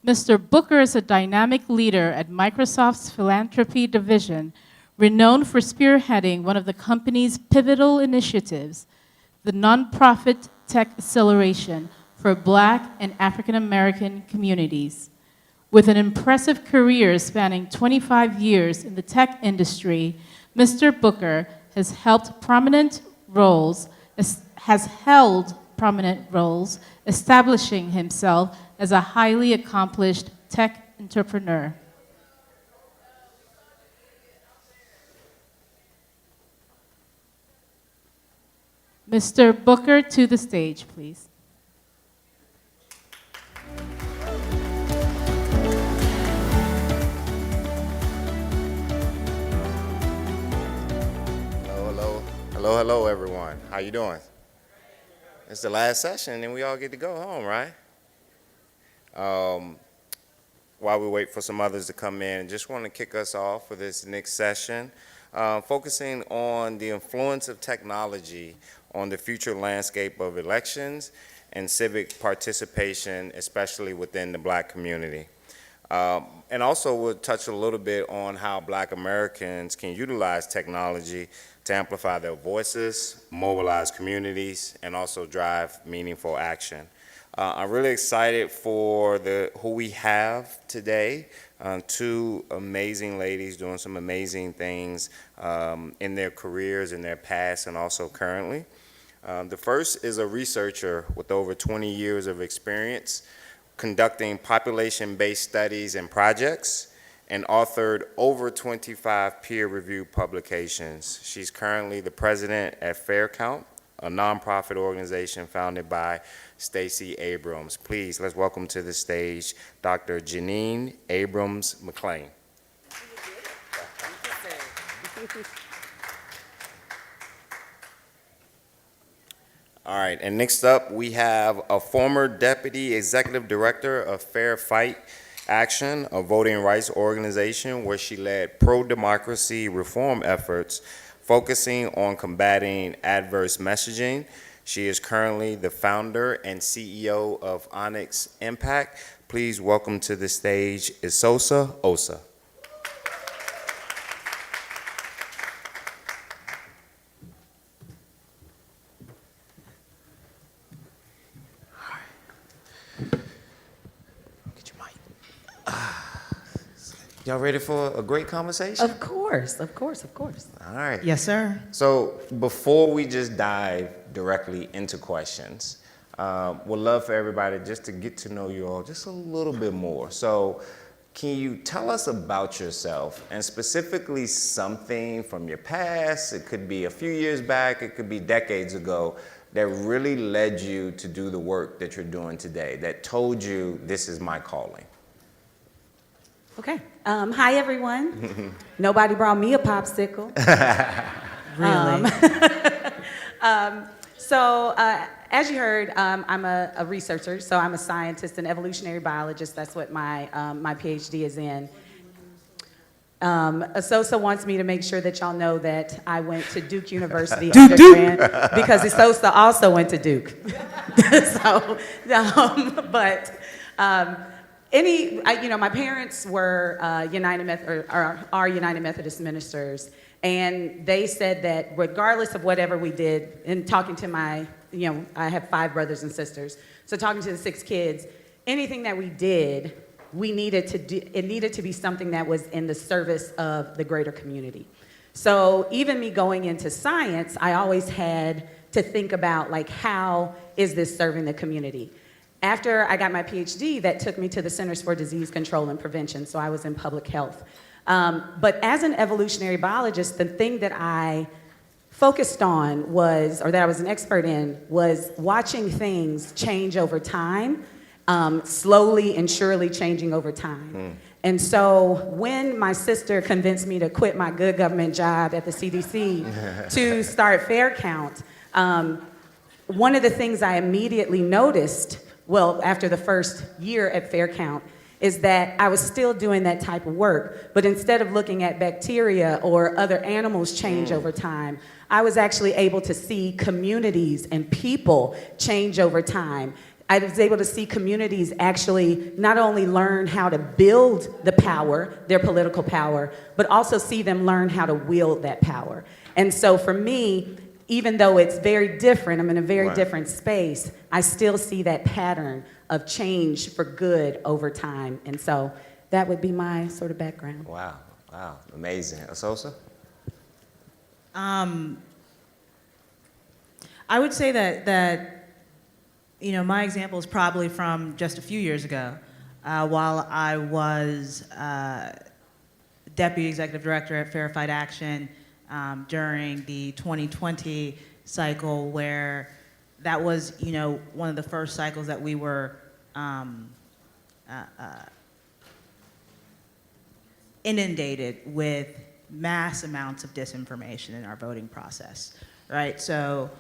Mr. Booker is a dynamic leader at Microsoft's Philanthropy Division, renowned for spearheading one of the company's pivotal initiatives, the nonprofit Tech Acceleration for Black and African American communities. With an impressive career spanning 25 years in the tech industry, Mr. Booker has held prominent roles, establishing himself as a highly accomplished tech entrepreneur. Mr. Booker to the stage, please. Hello, everyone. How you doing? It's the last session, and we all get to go home, right? While we wait for some others to come in, just want to kick us off for this next session, focusing on the influence of technology on the future landscape of elections and civic participation, especially within the Black community. And also we'll touch a little bit on how Black Americans can utilize technology to amplify their voices, mobilize communities, and also drive meaningful action. I'm really excited for who we have today. Two amazing ladies doing some amazing things in their careers, in their past, and also currently. The first is a researcher with over 20 years of experience conducting population-based studies and projects, and authored over 25 peer-reviewed publications. She's currently the president at Fair Count, a nonprofit organization founded by Stacey Abrams. Please, let's welcome to the stage Dr. Janine Abrams McClain. All right, and next up, we have a former deputy executive director of Fair Fight Action, a voting rights organization where she led pro-democracy reform efforts focusing on combating adverse messaging. She is currently the founder and CEO of Onyx Impact. Please welcome to the stage Isosa Osa. Y'all ready for a great conversation? Of course, of course, of course. All right. Yes, sir. So before we just dive directly into questions, would love for everybody just to get to know you all just a little bit more. So can you tell us about yourself, and specifically something from your past? It could be a few years back, it could be decades ago, that really led you to do the work that you're doing today, that told you this is my calling. Okay. Hi, everyone. Nobody brought me a popsicle. Really? As you heard, I'm a researcher, so I'm a scientist and evolutionary biologist. That's what my PhD is in. Isosa wants me to make sure that y'all know that I went to Duke University undergrad because Isosa also went to Duke. My parents were are United Methodist ministers, and they said that regardless of whatever we did, in talking to I have 5 brothers and sisters, so talking to the 6 kids, anything that we did, it needed to be something that was in the service of the greater community. So even me going into science, I always had to think about, like, how is this serving the community? After I got my PhD, that took me to the Centers for Disease Control and Prevention, so I was in public health. But as an evolutionary biologist, the thing that I focused on that I was an expert in, was watching things change over time, slowly and surely changing over time. And so when my sister convinced me to quit my good government job at the CDC to start Fair Count, one of the things I immediately noticed, after the first year at Fair Count, is that I was still doing that type of work, but instead of looking at bacteria or other animals change over time, I was actually able to see communities and people change over time. I was able to see communities actually not only learn how to build the power, their political power, but also see them learn how to wield that power. And so for me, even though it's very different, I'm in a very different space, I still see that pattern of change for good over time. And so that would be my sort of background. Wow, amazing. Isosa? I would say that my example is probably from just a few years ago, while I was Deputy Executive Director at Fair Fight Action during the 2020 cycle where that was, one of the first cycles that we were inundated with mass amounts of disinformation in our voting process, right? So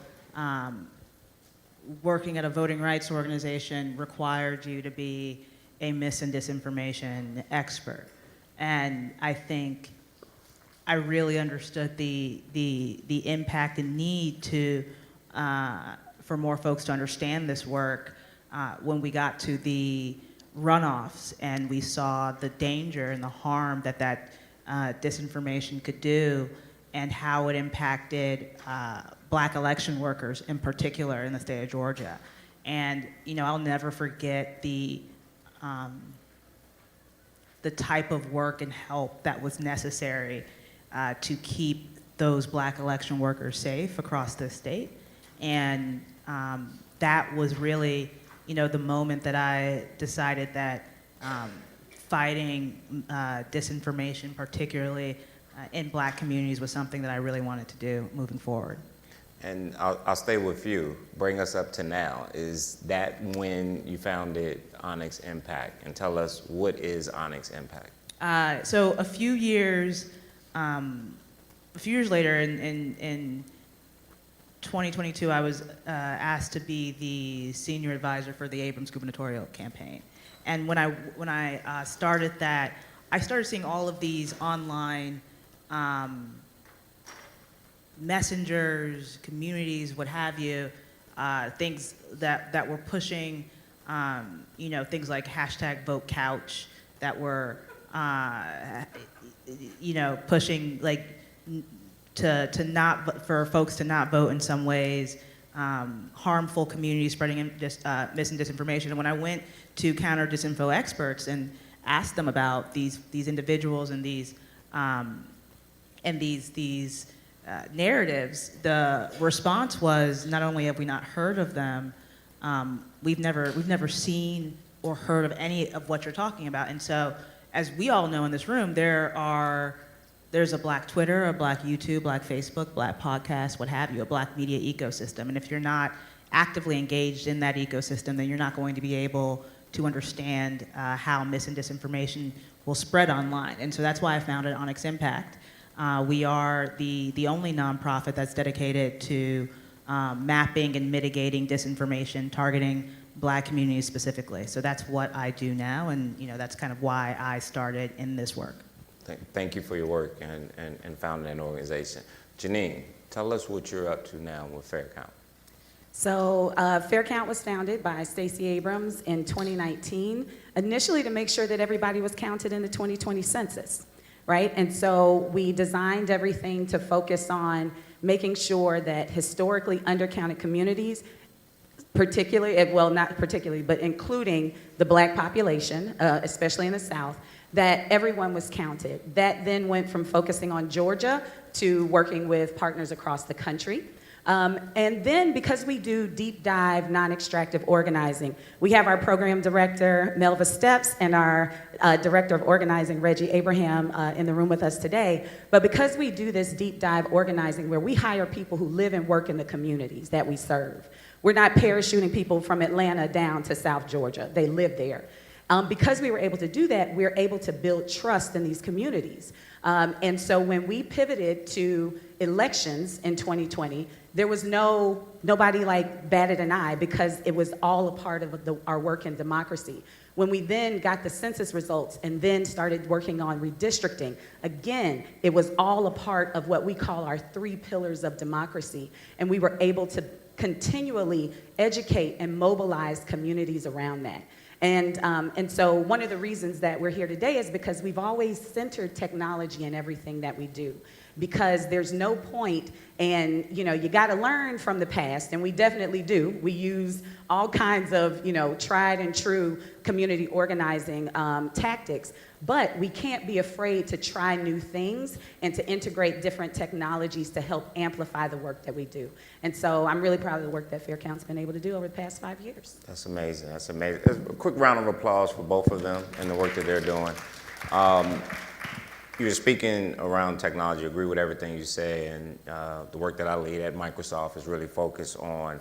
working at a voting rights organization required you to be a mis and disinformation expert. And I think I really understood the impact and need to, for more folks to understand this work when we got to the runoffs and we saw the danger and the harm that disinformation could do and how it impacted Black election workers in particular in the state of Georgia. And I'll never forget the type of work and help that was necessary to keep those Black election workers safe across the state. And that was really, the moment that I decided that fighting disinformation, particularly in Black communities, was something that I really wanted to do moving forward. And I'll stay with you. Bring us up to now. Is that when you founded Onyx Impact? And tell us, what is Onyx Impact? So a few years later, in 2022, I was asked to be the senior advisor for the Abrams gubernatorial campaign. And when I started that, I started seeing all of these online messengers, communities, what have you, things that were pushing, things like #VoteCouch that were, pushing like for folks to not vote in some ways, harmful communities spreading mis and disinformation. And when I went to counter disinfo experts and asked them about these individuals and these narratives, the response was, not only have we not heard of them, we've never seen or heard of any of what you're talking about. And so, as we all know in this room, there's a Black Twitter, a Black YouTube, Black Facebook, Black podcast, what have you, a Black media ecosystem. And if you're not actively engaged in that ecosystem, then you're not going to be able to understand how mis and disinformation will spread online. And so that's why I founded Onyx Impact. We are the only nonprofit that's dedicated to mapping and mitigating disinformation, targeting Black communities specifically. So that's what I do now, and that's kind of why I started in this work. Thank you for your work and founding an organization. Janine, tell us what you're up to now with Fair Count. So Fair Count was founded by Stacey Abrams in 2019, initially to make sure that everybody was counted in the 2020 census, right? And so we designed everything to focus on making sure that historically undercounted communities, particularly, well, not particularly, but including the Black population, especially in the South, that everyone was counted. That then went from focusing on Georgia to working with partners across the country. And then because we do deep dive, non-extractive organizing, we have our program director, Melva Steps, and our director of organizing, Reggie Abraham, in the room with us today. But because we do this deep dive organizing where we hire people who live and work in the communities that we serve, we're not parachuting people from Atlanta down to South Georgia. They live there. Because we were able to do that, we're able to build trust in these communities. And so when we pivoted to elections in 2020, there was nobody like batted an eye because it was all a part of our work in democracy. When we then got the census results and then started working on redistricting, again, it was all a part of what we call our 3 pillars of democracy. And we were able to continually educate and mobilize communities around that. And so one of the reasons that we're here today is because we've always centered technology in everything that we do. Because there's no point, and you got to learn from the past, and we definitely do. We use all kinds of tried and true community organizing tactics, but we can't be afraid to try new things and to integrate different technologies to help amplify the work that we do. And so I'm really proud of the work that Fair Count's been able to do over the past 5 years. That's amazing. That's amazing. A quick round of applause for both of them and the work that they're doing. You were speaking around technology. I agree with everything you say, and the work that I lead at Microsoft is really focused on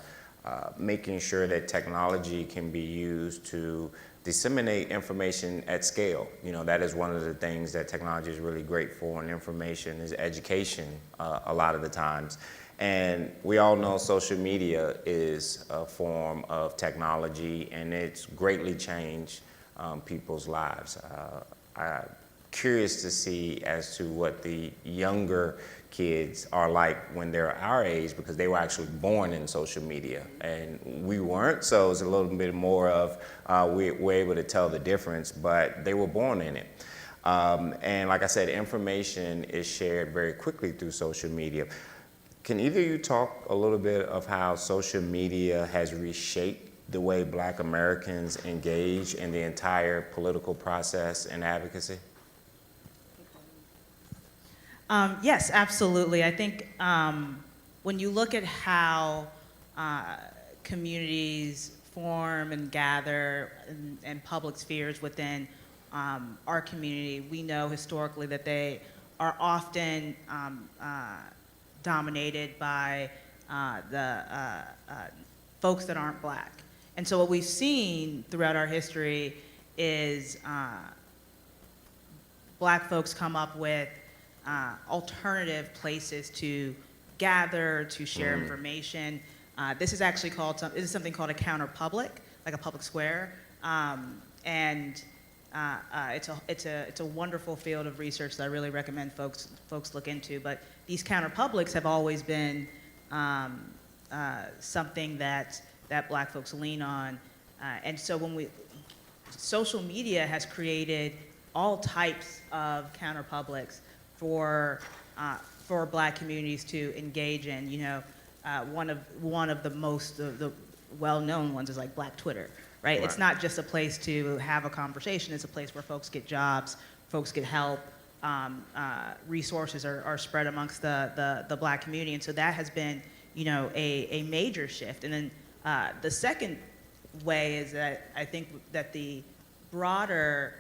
making sure that technology can be used to disseminate information at scale. You know, that is one of the things that technology is really great for, and information is education a lot of the times. And we all know social media is a form of technology, and it's greatly changed people's lives. I'm curious to see as to what the younger kids are like when they're our age, because they were actually born in social media and we weren't, so it's a little bit more of we're able to tell the difference, but they were born in it. And like I said, information is shared very quickly through social media. Can either of you talk a little bit of how social media has reshaped the way Black Americans engage in the entire political process and advocacy? Yes, absolutely. I think when you look at how communities form and gather and public spheres within our community, we know historically that they are often dominated by the folks that aren't Black. And so what we've seen throughout our history is Black folks come up with alternative places to gather, to share information. This is actually called, this is something called a counter-public, like a public square. It's a wonderful field of research that I really recommend folks look into. But these counter-publics have always been something that Black folks lean on. And so social media has created all types of counter-publics for Black communities to engage in. You know, one of the most the well-known ones is like Black Twitter, right? It's not just a place to have a conversation. It's a place where folks get jobs, folks get help, resources are spread amongst the Black community, and so that has been, you know, a major shift. And then the second way is that I think that the broader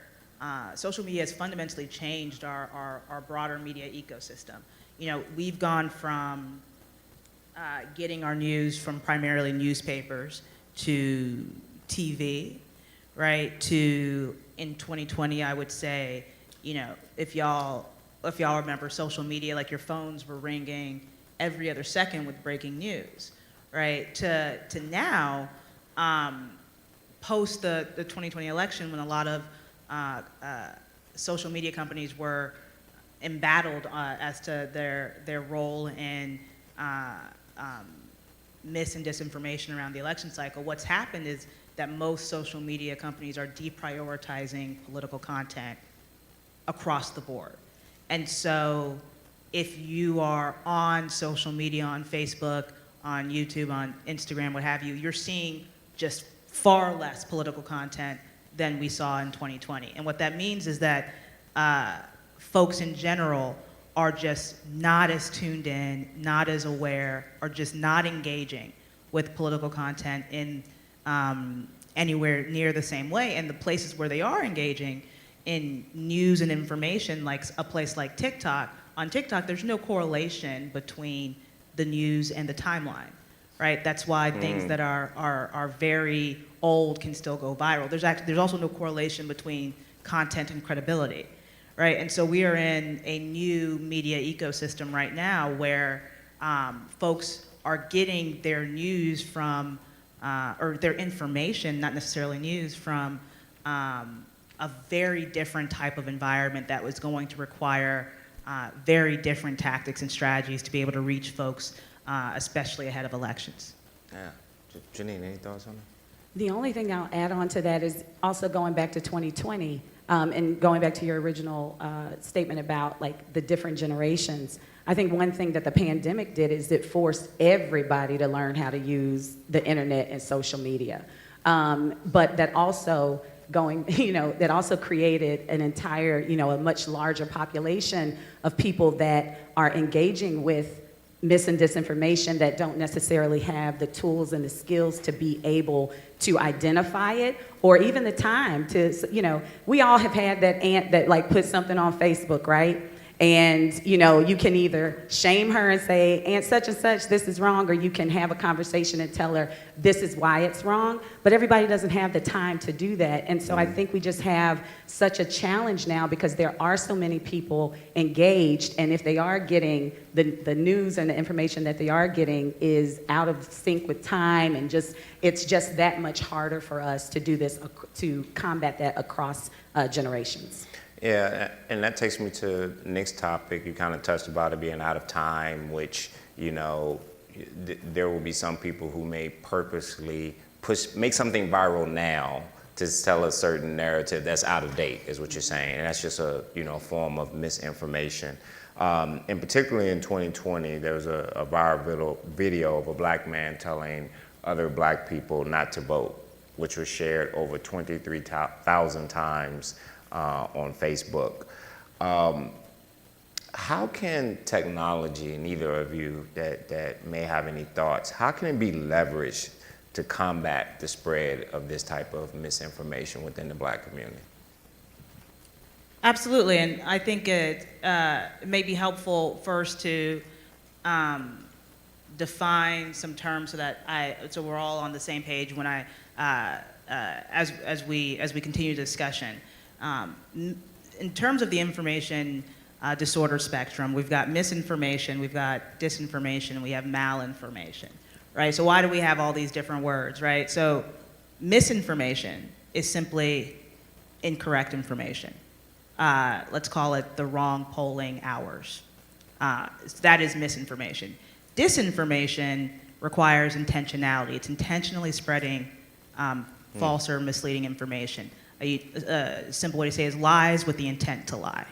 social media has fundamentally changed our broader media ecosystem. You know, we've gone from getting our news from primarily newspapers to TV, right? To, in 2020, I would say, you know, if y'all remember social media, like your phones were ringing every other second with breaking news, right? To now, post the 2020 election, when a lot of social media companies were embattled as to their role in mis and disinformation around the election cycle, what's happened is that most social media companies are deprioritizing political content across the board. And so if you are on social media, on Facebook, on YouTube, on Instagram, what have you, you're seeing just far less political content than we saw in 2020. And what that means is that folks in general are just not as tuned in, not as aware, or just not engaging with political content in anywhere near the same way. And the places where they are engaging in news and information, like a place like TikTok, on TikTok, there's no correlation between the news and the timeline, right? That's why things that are very old can still go viral. There's also no correlation between content and credibility, right? And so we are in a new media ecosystem right now where folks are getting their news from, or their information, not necessarily news, from a very different type of environment that was going to require very different tactics and strategies to be able to reach folks, especially ahead of elections. Yeah. Janine, any thoughts on that? The only thing I'll add on to that is also going back to 2020 and going back to your original statement about like the different generations. I think one thing that the pandemic did is it forced everybody to learn how to use the internet and social media. But that also that also created an entire, a much larger population of people that are engaging with mis and disinformation that don't necessarily have the tools and the skills to be able to identify it, or even the time to, you know, we all have had that aunt that like put something on Facebook, right? And, you know, you can either shame her and say, Aunt such and such, this is wrong, or you can have a conversation and tell her this is why it's wrong. But everybody doesn't have the time to do that. And so I think we just have such a challenge now because there are so many people engaged. And if they are getting the news and the information that they are getting is out of sync with time, and just it's just that much harder for us to do this, to combat that across generations. Yeah, and that takes me to the next topic. You kind of touched about it being out of time, which, you know, there will be some people who may purposely make something viral now to tell a certain narrative that's out of date, is what you're saying. And that's just a, you know, form of misinformation. And particularly in 2020, there was a viral video of a black man telling other black people not to vote, which was shared over 23,000 times on Facebook. How can technology, and either of you that may have any thoughts, how can it be leveraged to combat the spread of this type of misinformation within the black community? Absolutely, and I think it may be helpful first to define some terms so we're all on the same page when as we continue the discussion. In terms of the information disorder spectrum, we've got misinformation, we've got disinformation, and we have malinformation, right? So why do we have all these different words, right? So misinformation is simply incorrect information. Let's call it the wrong polling hours. That is misinformation. Disinformation requires intentionality. It's intentionally spreading false or misleading information. A simple way to say is lies with the intent to lie.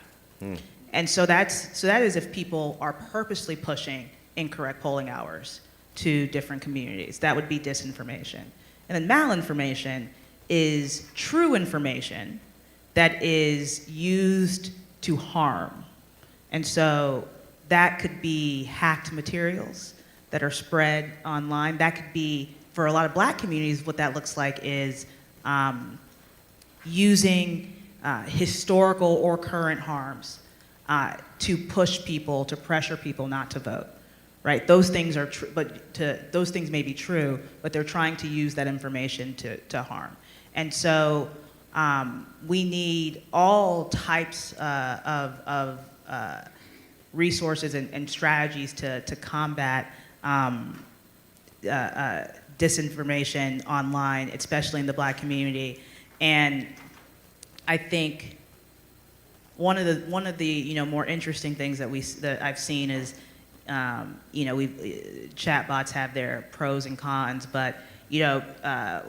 And so that is if people are purposely pushing incorrect polling hours to different communities. That would be disinformation. And then malinformation is true information that is used to harm. And so that could be hacked materials that are spread online. That could be, for a lot of black communities, what that looks like is using historical or current harms to push people, to pressure people not to vote, right? Those things are true, those things may be true, but they're trying to use that information to harm. And so we need all types of resources and strategies to combat disinformation online, especially in the black community. And I think one of the you know, more interesting things that I've seen is you know, chatbots have their pros and cons, but you know,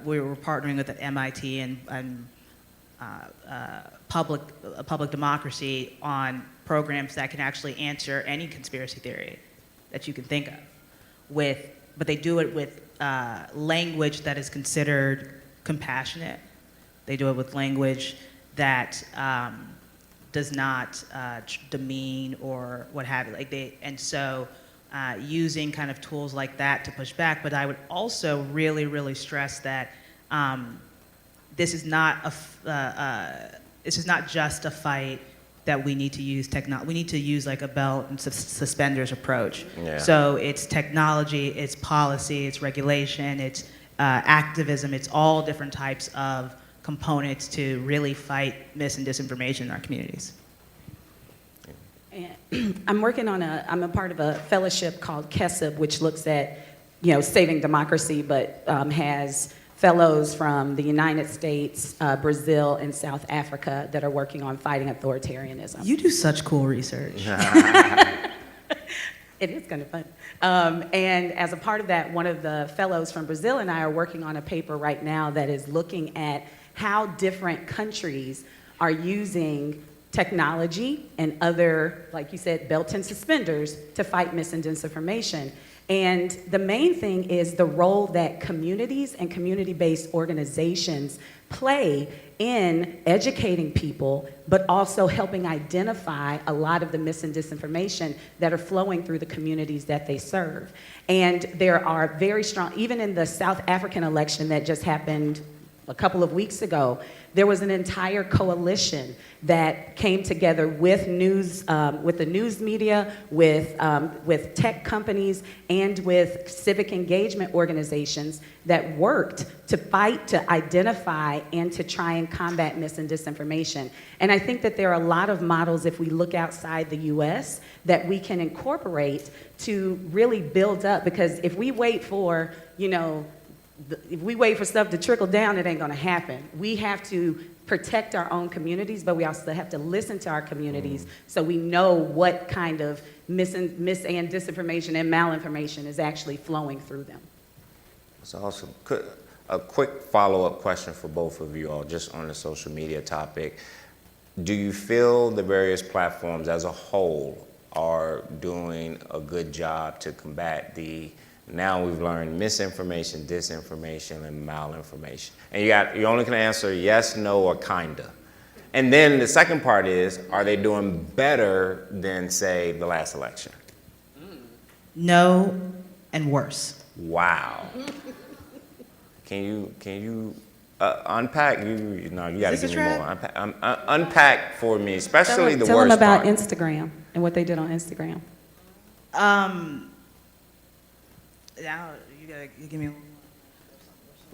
we were partnering with MIT and public democracy on programs that can actually answer any conspiracy theory that you can think of, but they do it with language that is considered compassionate. They do it with language that does not demean or what have you. And so using kind of tools like that to push back. But I would also really, really stress that this is not just a fight that we need to use technology. We need to use like a belt and suspenders approach. Yeah. So it's technology, it's policy, it's regulation, it's activism, it's all different types of components to really fight mis and disinformation in our communities. And I'm I'm a part of a fellowship called KESIP, which looks at, you know, saving democracy, but has fellows from the United States, Brazil, and South Africa that are working on fighting authoritarianism. You do such cool research. It is kind of fun. And as a part of that, one of the fellows from Brazil and I are working on a paper right now that is looking at how different countries are using technology and other, like you said, belt and suspenders to fight mis and disinformation. And the main thing is the role that communities and community-based organizations play in educating people, but also helping identify a lot of the mis and disinformation that are flowing through the communities that they serve. And there are very strong, even in the South African election that just happened a couple of weeks ago, there was an entire coalition that came together with the news media, with tech companies, and with civic engagement organizations that worked to fight, to identify, and to try and combat mis and disinformation. And I think that there are a lot of models, if we look outside the US, that we can incorporate to really build up, because if we wait for, if we wait for stuff to trickle down, it ain't gonna happen. We have to protect our own communities, but we also have to listen to our communities so we know what kind of mis and disinformation and malinformation is actually flowing through them. It's awesome. A quick follow-up question for both of you all, just on the social media topic. Do you feel the various platforms as a whole are doing a good job to combat now we've learned misinformation, disinformation, and malinformation? And you only can answer yes, no, or kinda. And then the second part is, are they doing better than, say, the last election? No, and worse. Wow. Can you unpack? You gotta give me more. Unpack for me, especially the worst Tell them about part. Instagram and what they did on Instagram. Now you gotta give me.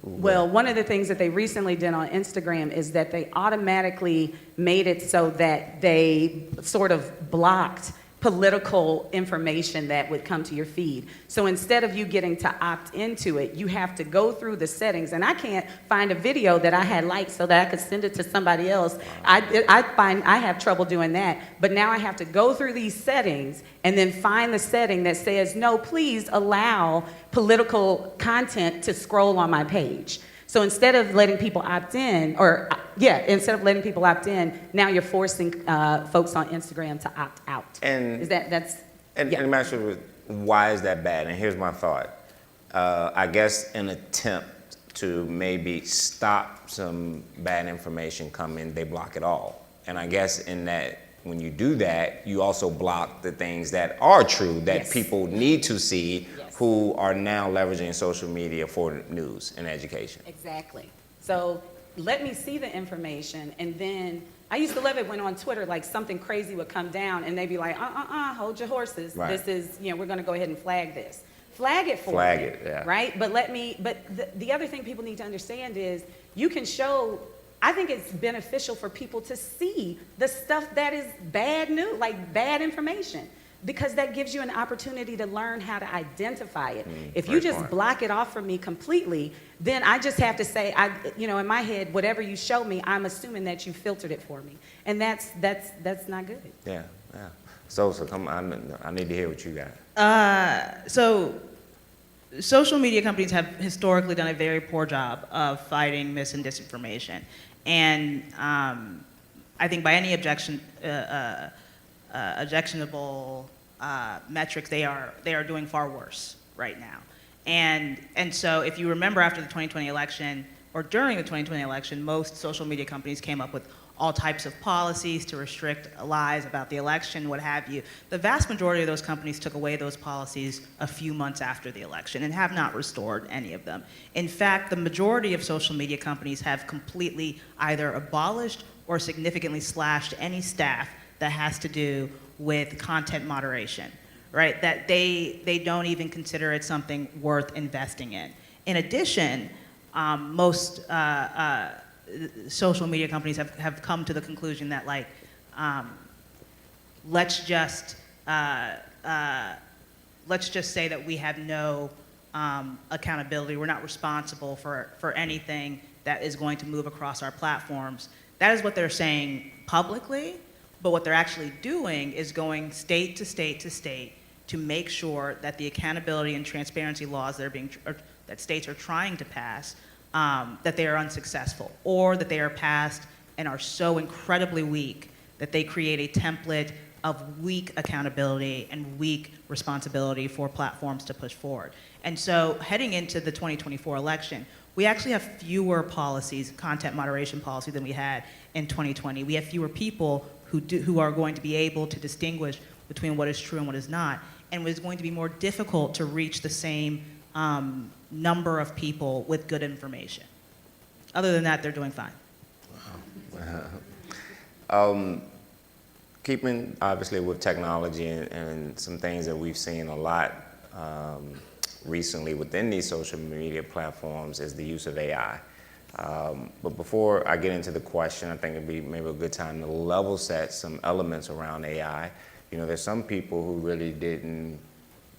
Well, one of the things that they recently did on Instagram is that they automatically made it so that they sort of blocked political information that would come to your feed. So instead of you getting to opt into it, you have to go through the settings. And I can't find a video that I had liked so that I could send it to somebody else. I find I have trouble doing that. But now I have to go through these settings and then find the setting that says, no, please allow political content to scroll on my page. So instead of letting people opt in, now you're forcing folks on Instagram to opt out. And I'm not sure why is that bad? And here's my thought. I guess an attempt to maybe stop some bad information coming, they block it all. And I guess in that, when you do that, you also block the things that are true that people need to see, who are now leveraging social media for news and education. Exactly. So let me see the information, and then I used to love it when on Twitter, like something crazy would come down and they'd be like, hold your horses. Right. This is, we're gonna go ahead and flag this. Flag it for me. Flag it, yeah. Right? But the other thing people need to understand is you can show, I think it's beneficial for people to see the stuff that is bad news, like bad information, because that gives you an opportunity to learn how to identify it. If you just block it off from me completely, then I just have to say, in my head, whatever you show me, I'm assuming that you filtered it for me. And that's not good. Yeah. So come on, I need to hear what you got. So social media companies have historically done a very poor job of fighting mis and disinformation. And I think by any objectionable metrics, they are doing far worse right now. And so if you remember after the 2020 election, or during the 2020 election, most social media companies came up with all types of policies to restrict lies about the election, what have you. The vast majority of those companies took away those policies a few months after the election and have not restored any of them. In fact, the majority of social media companies have completely either abolished or significantly slashed any staff that has to do with content moderation, right? That they don't even consider it something worth investing in. In addition, most social media companies have come to the conclusion that let's just say that we have no accountability. We're not responsible for anything that is going to move across our platforms. That is what they're saying publicly, but what they're actually doing is going state to state to state to make sure that the accountability and transparency laws that states are trying to pass, that they are unsuccessful, or that they are passed and are so incredibly weak that they create a template of weak accountability and weak responsibility for platforms to push forward. And so heading into the 2024 election, we actually have fewer policies, content moderation policy, than we had in 2020. We have fewer people who are going to be able to distinguish between what is true and what is not. And it's going to be more difficult to reach the same number of people with good information. Other than that, they're doing fine. Keeping obviously with technology and some things that we've seen a lot recently within these social media platforms is the use of AI. But before I get into the question, I think it'd be maybe a good time to level set some elements around AI. You know, there's some people who really didn't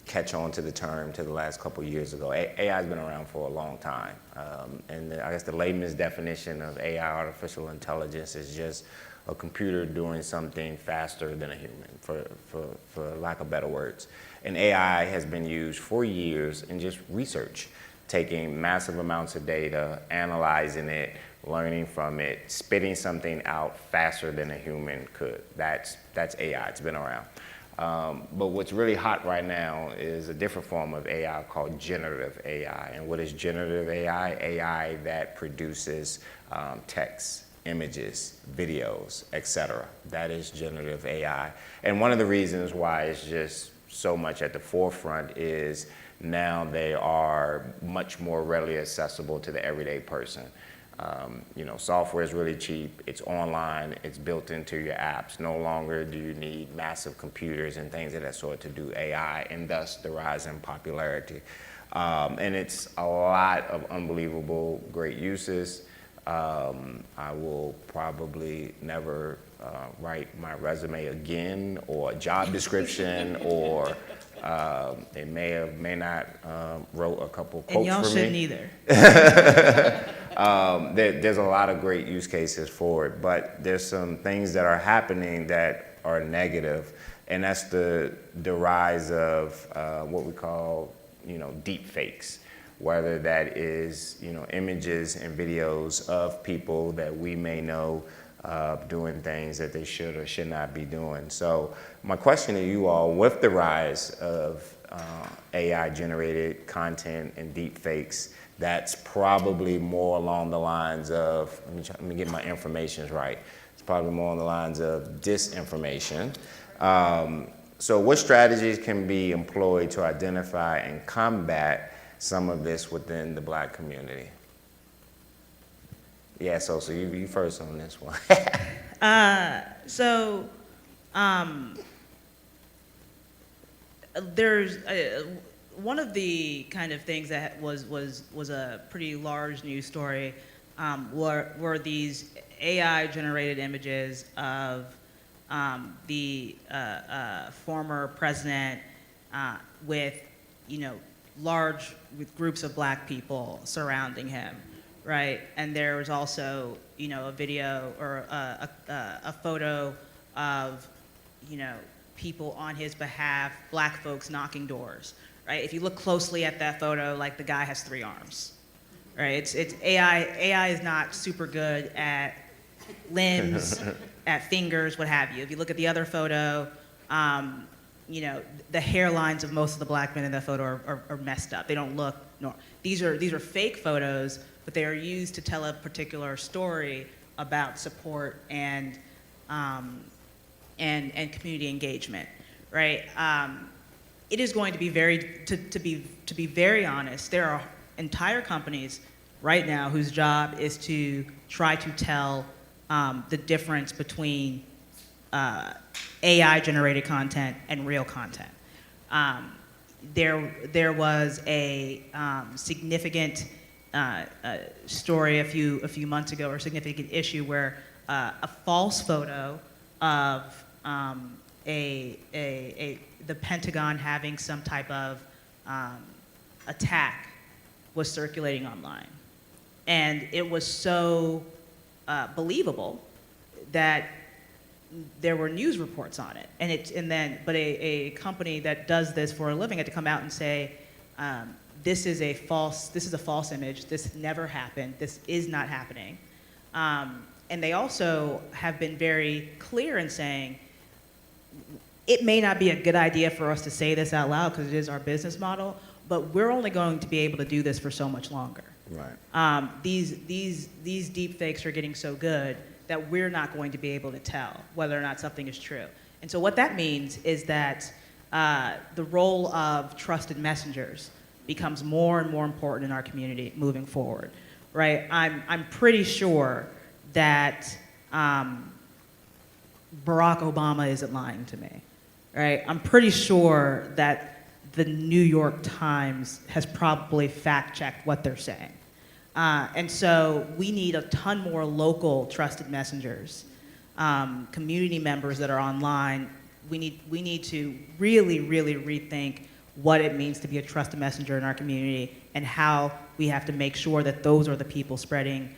catch on to the term till the last couple of years ago. AI has been around for a long time. And I guess the layman's definition of AI, artificial intelligence, is just a computer doing something faster than a human, for lack of better words. And AI has been used for years in just research, taking massive amounts of data, analyzing it, learning from it, spitting something out faster than a human could. That's AI, it's been around. But what's really hot right now is a different form of AI called generative AI. And what is generative AI? AI that produces text, images, videos, etc. That is generative AI. And one of the reasons why it's just so much at the forefront is now they are much more readily accessible to the everyday person. You know, software is really cheap, it's online, it's built into your apps. No longer do you need massive computers and things of that sort to do AI, and thus the rise in popularity. And it's a lot of unbelievable great uses. I will probably never write my resume again, or a job description, or they may not wrote a couple quotes for me. And y'all shouldn't either. There's a lot of great use cases for it, but there's some things that are happening that are negative, and that's the rise of what we call, you know, deep fakes. Whether that is, you know, images and videos of people that we may know doing things that they should or should not be doing. So my question to you all, with the rise of AI-generated content and deep fakes, that's probably more along the lines of, let me get my information right. It's probably more on the lines of disinformation. So what strategies can be employed to identify and combat some of this within the Black community? Yeah, so you first on this one. There's one of the kind of things that was a pretty large news story were these AI-generated images of the former president with, you know, with groups of Black people surrounding him, right? And there was also, you know, a video or a photo of, you know, people on his behalf, Black folks knocking doors, right? If you look closely at that photo, like, the guy has 3 arms, right? It's AI is not super good at limbs, at fingers, what have you. If you look at the other photo, you know, the hairlines of most of the Black men in that photo are messed up. They don't look normal. These are fake photos, but they are used to tell a particular story about support and community engagement, right? It is going to be to be very honest, there are entire companies right now whose job is to try to tell the difference between AI-generated content and real content. There was a significant story a few months ago, or a significant issue where a false photo of the Pentagon having some type of attack was circulating online, and it was so believable that there were news reports on it, but a company that does this for a living had to come out and say, this is a false image. This never happened. This is not happening. And they also have been very clear in saying, it may not be a good idea for us to say this out loud because it is our business model, but we're only going to be able to do this for so much longer. Right. These deep fakes are getting so good that we're not going to be able to tell whether or not something is true. And so what that means is that the role of trusted messengers becomes more and more important in our community moving forward, right? I'm pretty sure that Barack Obama isn't lying to me, right? I'm pretty sure that the New York Times has probably fact-checked what they're saying. And so we need a ton more local trusted messengers, community members that are online. We need to really, really rethink what it means to be a trusted messenger in our community and how we have to make sure that those are the people spreading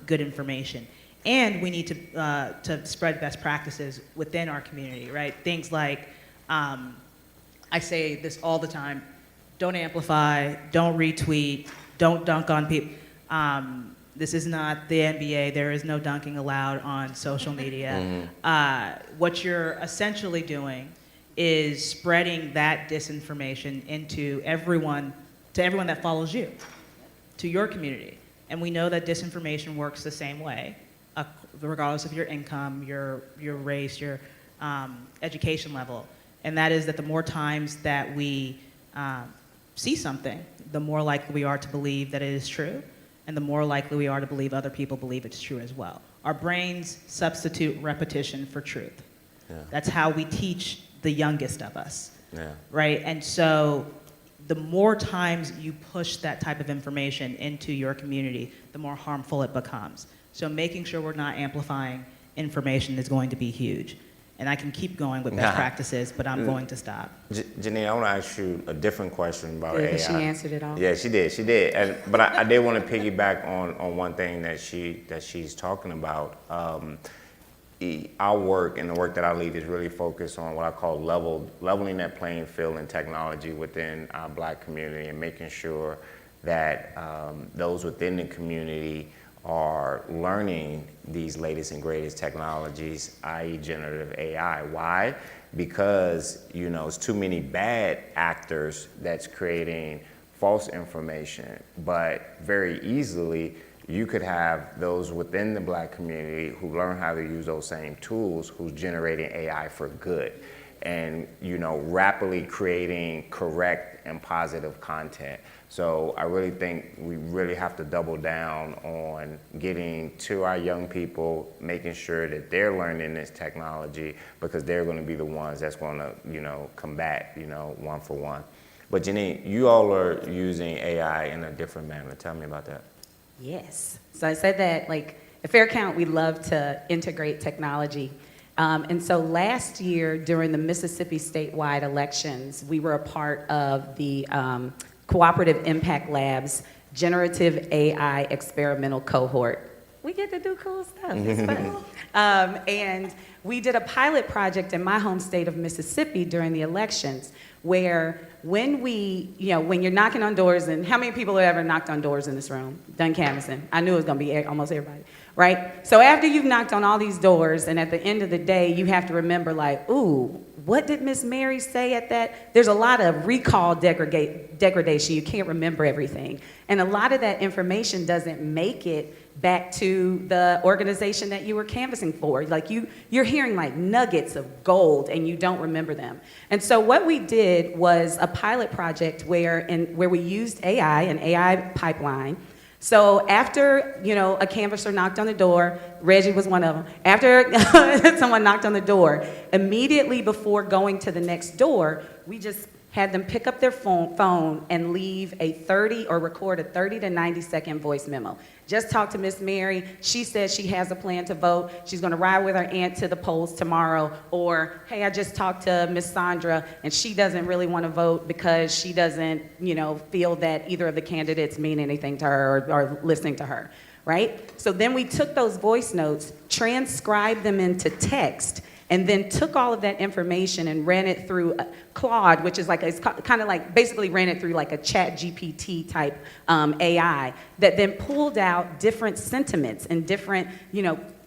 good information. And we need to spread best practices within our community, right? Things like, I say this all the time, don't amplify, don't retweet, don't dunk on people. This is not the NBA. There is no dunking allowed on social media. What you're essentially doing is spreading that disinformation into everyone that follows you, to your community. And we know that disinformation works the same way, regardless of your income, your race, your education level. And that is that the more times that we see something, the more likely we are to believe that it is true, and the more likely we are to believe other people believe it's true as well. Our brains substitute repetition for truth. Yeah. That's how we teach the youngest of us, Yeah. right? And so the more times you push that type of information into your community, the more harmful it becomes. So making sure we're not amplifying information is going to be huge. And I can keep going with best practices, but I'm going to stop. Janine, I want to ask you a different question about Yeah, AI. 'cause she answered it all. Yeah, she did. But I did want to piggyback on one thing that she's talking about. Our work and the work that I lead is really focused on what I call leveling that playing field in technology within our Black community and making sure that those within the community are learning these latest and greatest technologies, i.e. generative AI. Why? Because, it's too many bad actors that's creating false information, but very easily you could have those within the Black community who learn how to use those same tools who's generating AI for good and, rapidly creating correct and positive content. So I really think we really have to double down on getting to our young people, making sure that they're learning this technology because they're going to be the ones that's going to, combat, one for one. But Janine, you all are using AI in a different manner. Tell me about that. Yes. So I said that, at Fair Count, we love to integrate technology. And so last year, during the Mississippi statewide elections, we were a part of the Cooperative Impact Lab's Generative AI Experimental Cohort. We get to do cool stuff. It's fun. And we did a pilot project in my home state of Mississippi during the elections where when when you're knocking on doors, and how many people have ever knocked on doors in this room? Done canvassing. I knew it was going to be almost everybody, right? So after you've knocked on all these doors, and at the end of the day, you have to remember ooh, what did Miss Mary say at that? There's a lot of recall degradation. You can't remember everything. And a lot of that information doesn't make it back to the organization that you were canvassing for. You're hearing nuggets of gold and you don't remember them. And so what we did was a pilot project where we used AI, an AI pipeline. So after, a canvasser knocked on the door, Reggie was one of them. After someone knocked on the door, immediately before going to the next door, we just had them pick up their phone and leave record a 30 to 90 second voice memo. Just talk to Miss Mary. She says she has a plan to vote. She's going to ride with her aunt to the polls tomorrow. Or, hey, I just talked to Miss Sandra and she doesn't really want to vote because she doesn't, feel that either of the candidates mean anything to her or listening to her, right? So then we took those voice notes, transcribed them into text, and then took all of that information and ran it through Claude, which is like, it's kind of like, basically ran it through like a Chat GPT type AI that then pulled out different sentiments and different,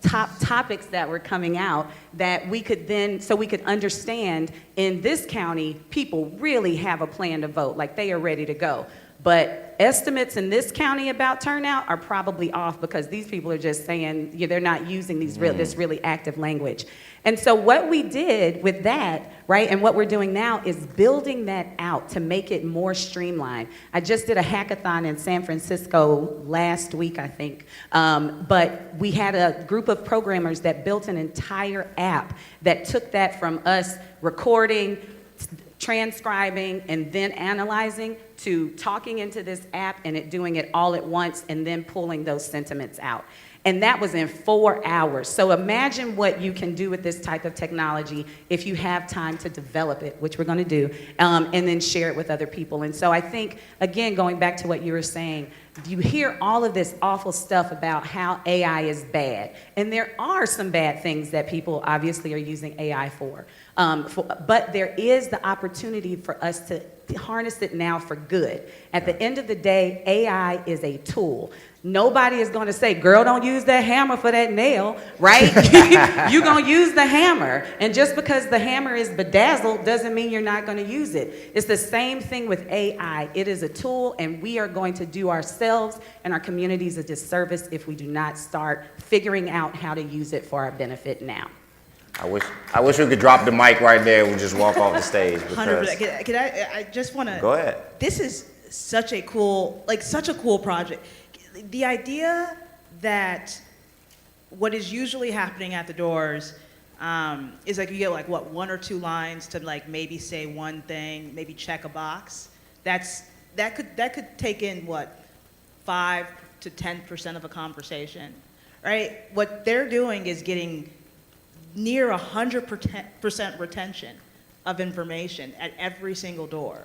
top topics that were coming out that we could then, so we could understand in this county, people really have a plan to vote, like they are ready to go. But estimates in this county about turnout are probably off because these people are just saying they're not using this really active language. And so what we did with that, right, and what we're doing now is building that out to make it more streamlined. I just did a hackathon in San Francisco last week, I think, but we had a group of programmers that built an entire app that took that from us recording, transcribing, and then analyzing to talking into this app and it doing it all at once and then pulling those sentiments out. And that was in 4 hours. So imagine what you can do with this type of technology if you have time to develop it, which we're going to do, and then share it with other people. And so I think, again, going back to what you were saying, you hear all of this awful stuff about how AI is bad. And there are some bad things that people obviously are using AI for. But there is the opportunity for us to harness it now for good. At the end of the day, AI is a tool. Nobody is going to say, girl, don't use that hammer for that nail, right? You're going to use the hammer. And just because the hammer is bedazzled doesn't mean you're not going to use it. It's the same thing with AI. It is a tool, and we are going to do ourselves and our communities a disservice if we do not start figuring out how to use it for our benefit now. I wish we could drop the mic right there and just walk off the stage. 100%. Could I just want to. Go ahead. This is such a cool project. The idea that what is usually happening at the doors is like you get like what 1 or 2 lines to like maybe say one thing, maybe check a box. That could take in what 5 to 10% of a conversation, right? What they're doing is getting near 100% retention of information at every single door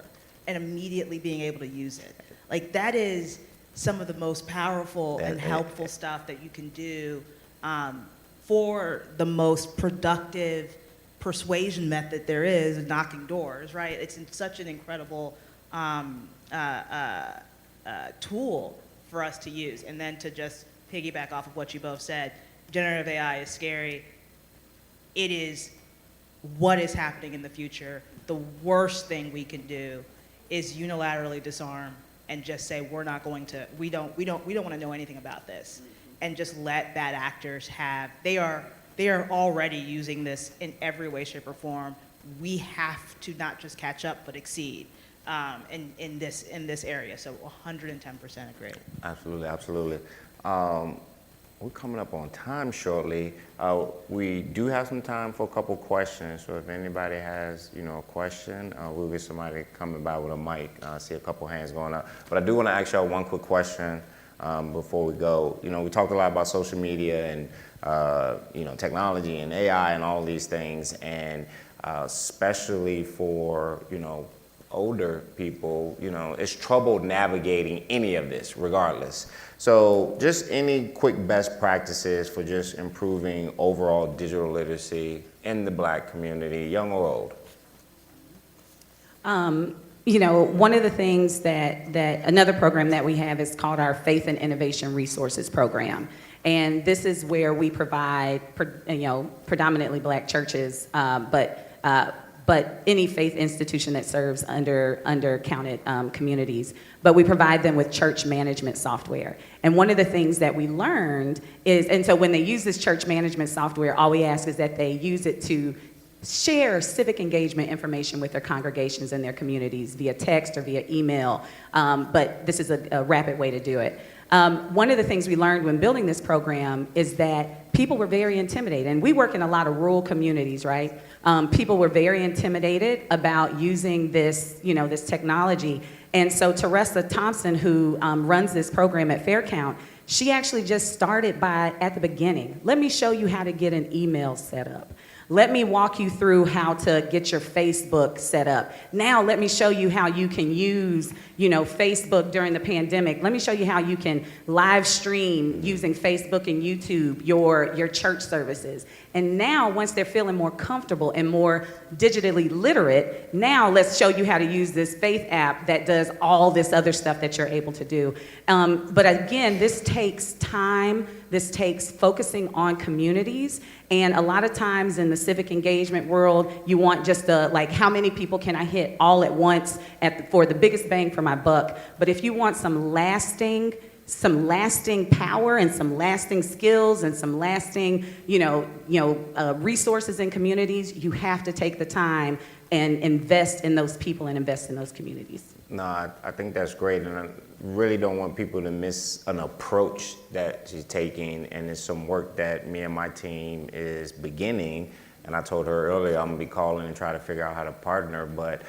and immediately being able to use it. Like that is some of the most powerful and helpful stuff that you can do for the most productive persuasion method there is, knocking doors, right? It's such an incredible tool for us to use. And then to just piggyback off of what you both said, generative AI is scary. It is what is happening in the future. The worst thing we can do is unilaterally disarm and just say we don't want to know anything about this, and just let bad actors have. They are already using this in every way, shape, or form. We have to not just catch up but exceed in this area. So 110% agree. Absolutely. We're coming up on time shortly. We do have some time for a couple questions. So if anybody has, a question, we'll get somebody coming by with a mic. I see a couple hands going up. But I do want to ask y'all one quick question before we go. We talked a lot about social media and, technology and AI and all these things. And especially for, older people, it's trouble navigating any of this regardless. So just any quick best practices for just improving overall digital literacy in the Black community, young or old? One of the things that another program that we have is called our Faith and Innovation Resources Program. And this is where we provide, predominantly Black churches, but any faith institution that serves undercounted communities. But we provide them with church management software. And one of the things that we learned is, and so when they use this church management software, all we ask is that they use it to share civic engagement information with their congregations and their communities via text or via email, but this is a rapid way to do it. One of the things we learned when building this program is that people were very intimidated, and we work in a lot of rural communities, right? People were very intimidated about using this, this technology. And so Teresa Thompson, who runs this program at Faircount, she actually just started by, at the beginning, let me show you how to get an email set up. Let me walk you through how to get your Facebook set up. Now let me show you how you can use, Facebook during the pandemic. Let me show you how you can live stream using Facebook and YouTube your church services. And now, once they're feeling more comfortable and more digitally literate, now let's show you how to use this Faith app that does all this other stuff that you're able to do. But again, this takes time. This takes focusing on communities. And a lot of times in the civic engagement world, you want just how many people can I hit all at once for the biggest bang for my buck. But if you want some lasting power and some lasting skills and some lasting, resources in communities, you have to take the time and invest in those people and invest in those communities. No, I think that's great, and I really don't want people to miss an approach that she's taking, and it's some work that me and my team is beginning. And I told her earlier I'm gonna be calling and try to figure out how to partner, but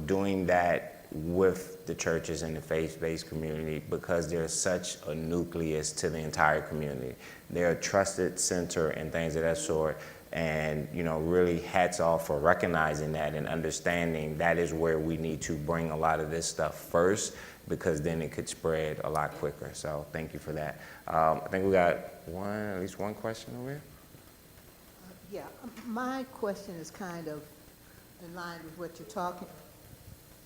doing that with the churches and the faith-based community, because they're such a nucleus to the entire community. They're a trusted center and things of that sort. And really hats off for recognizing that and understanding that is where we need to bring a lot of this stuff first, because then it could spread a lot quicker. So thank you for that. I think we got at least one question over here. Yeah, my question is kind of in line with what you're talking.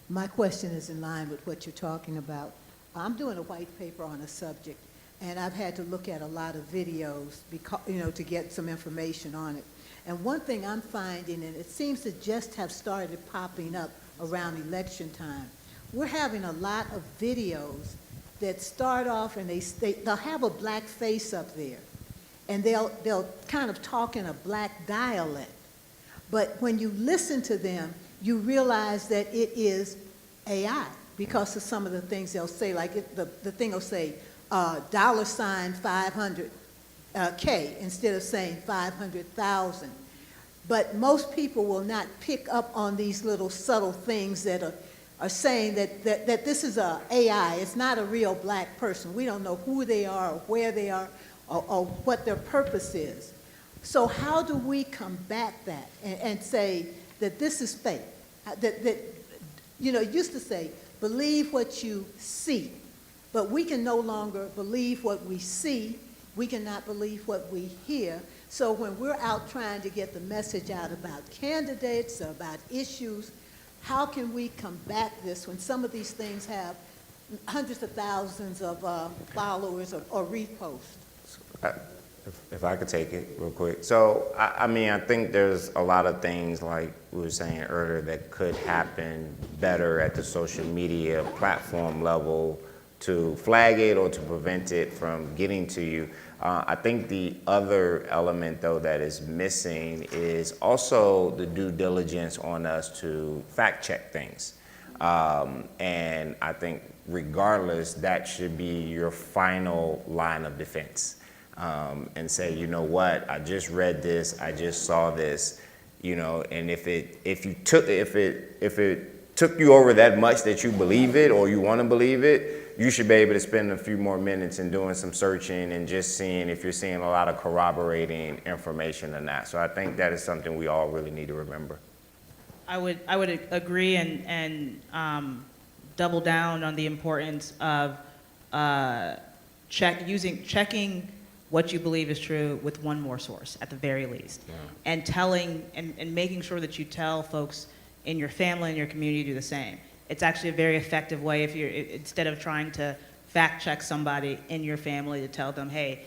My question is in line with what you're talking about. I'm doing a white paper on a subject, and I've had to look at a lot of videos because, to get some information on it. And one thing I'm finding, and it seems to just have started popping up around election time, we're having a lot of videos that start off and they'll have a black face up there, and they'll kind of talk in a black dialect. But when you listen to them, you realize that it is AI because of some of the things they'll say. Like the thing will say $500K instead of saying 500,000. But most people will not pick up on these little subtle things that are saying that this is a AI. It's not a real black person. We don't know who they are or where they are or what their purpose is. So how do we combat that and say that this is fake? It used to say, believe what you see, but we can no longer believe what we see. We cannot believe what we hear. So when we're out trying to get the message out about candidates, about issues, how can we combat this when some of these things have hundreds of thousands of followers or reposts? If I could take it real quick. So, I think there's a lot of things, like we were saying earlier, that could happen better at the social media platform level to flag it or to prevent it from getting to you. I think the other element, though, that is missing is also the due diligence on us to fact check things. And I think regardless, that should be your final line of defense. And say, you know what, I just read this, I just saw this, and if it took you over that much that you believe it or you want to believe it, you should be able to spend a few more minutes in doing some searching and just seeing if you're seeing a lot of corroborating information or not. So I think that is something we all really need to remember. I would agree and double down on the importance of checking what you believe is true with one more source at the very least, and telling and making sure that you tell folks in your family and your community to do the same. It's actually a very effective way if instead of trying to fact check somebody in your family, to tell them, hey,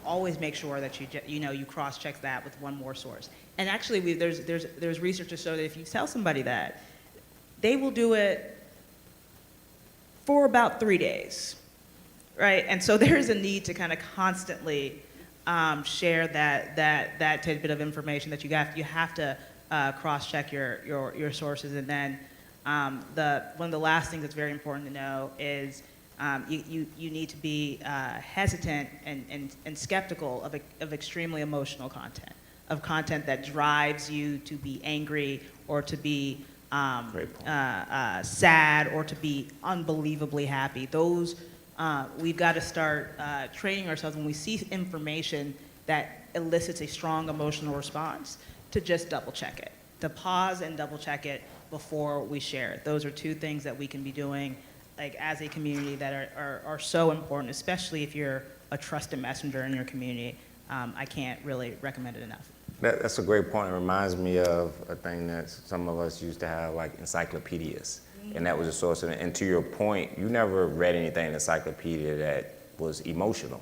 always make sure that you cross check that with one more source. And actually, there's research to show that if you tell somebody that, they will do it for about 3 days, right? And so there is a need to kind of constantly share that tidbit of information that you have to cross check your sources. And then one of the last things that's very important to know is you need to be hesitant and skeptical of extremely emotional content, of content that drives you to be angry or to be sad or to be unbelievably happy. Those we've got to start training ourselves when we see information that elicits a strong emotional response, to just double check it, to pause and double check it before we share it. Those are two things that we can be doing like as a community that are so important, especially if you're a trusted messenger in your community. I can't really recommend it enough. That's a great point. It reminds me of a thing that some of us used to have, like encyclopedias. And that was a source of it. And to your point, you never read anything in the encyclopedia that was emotional.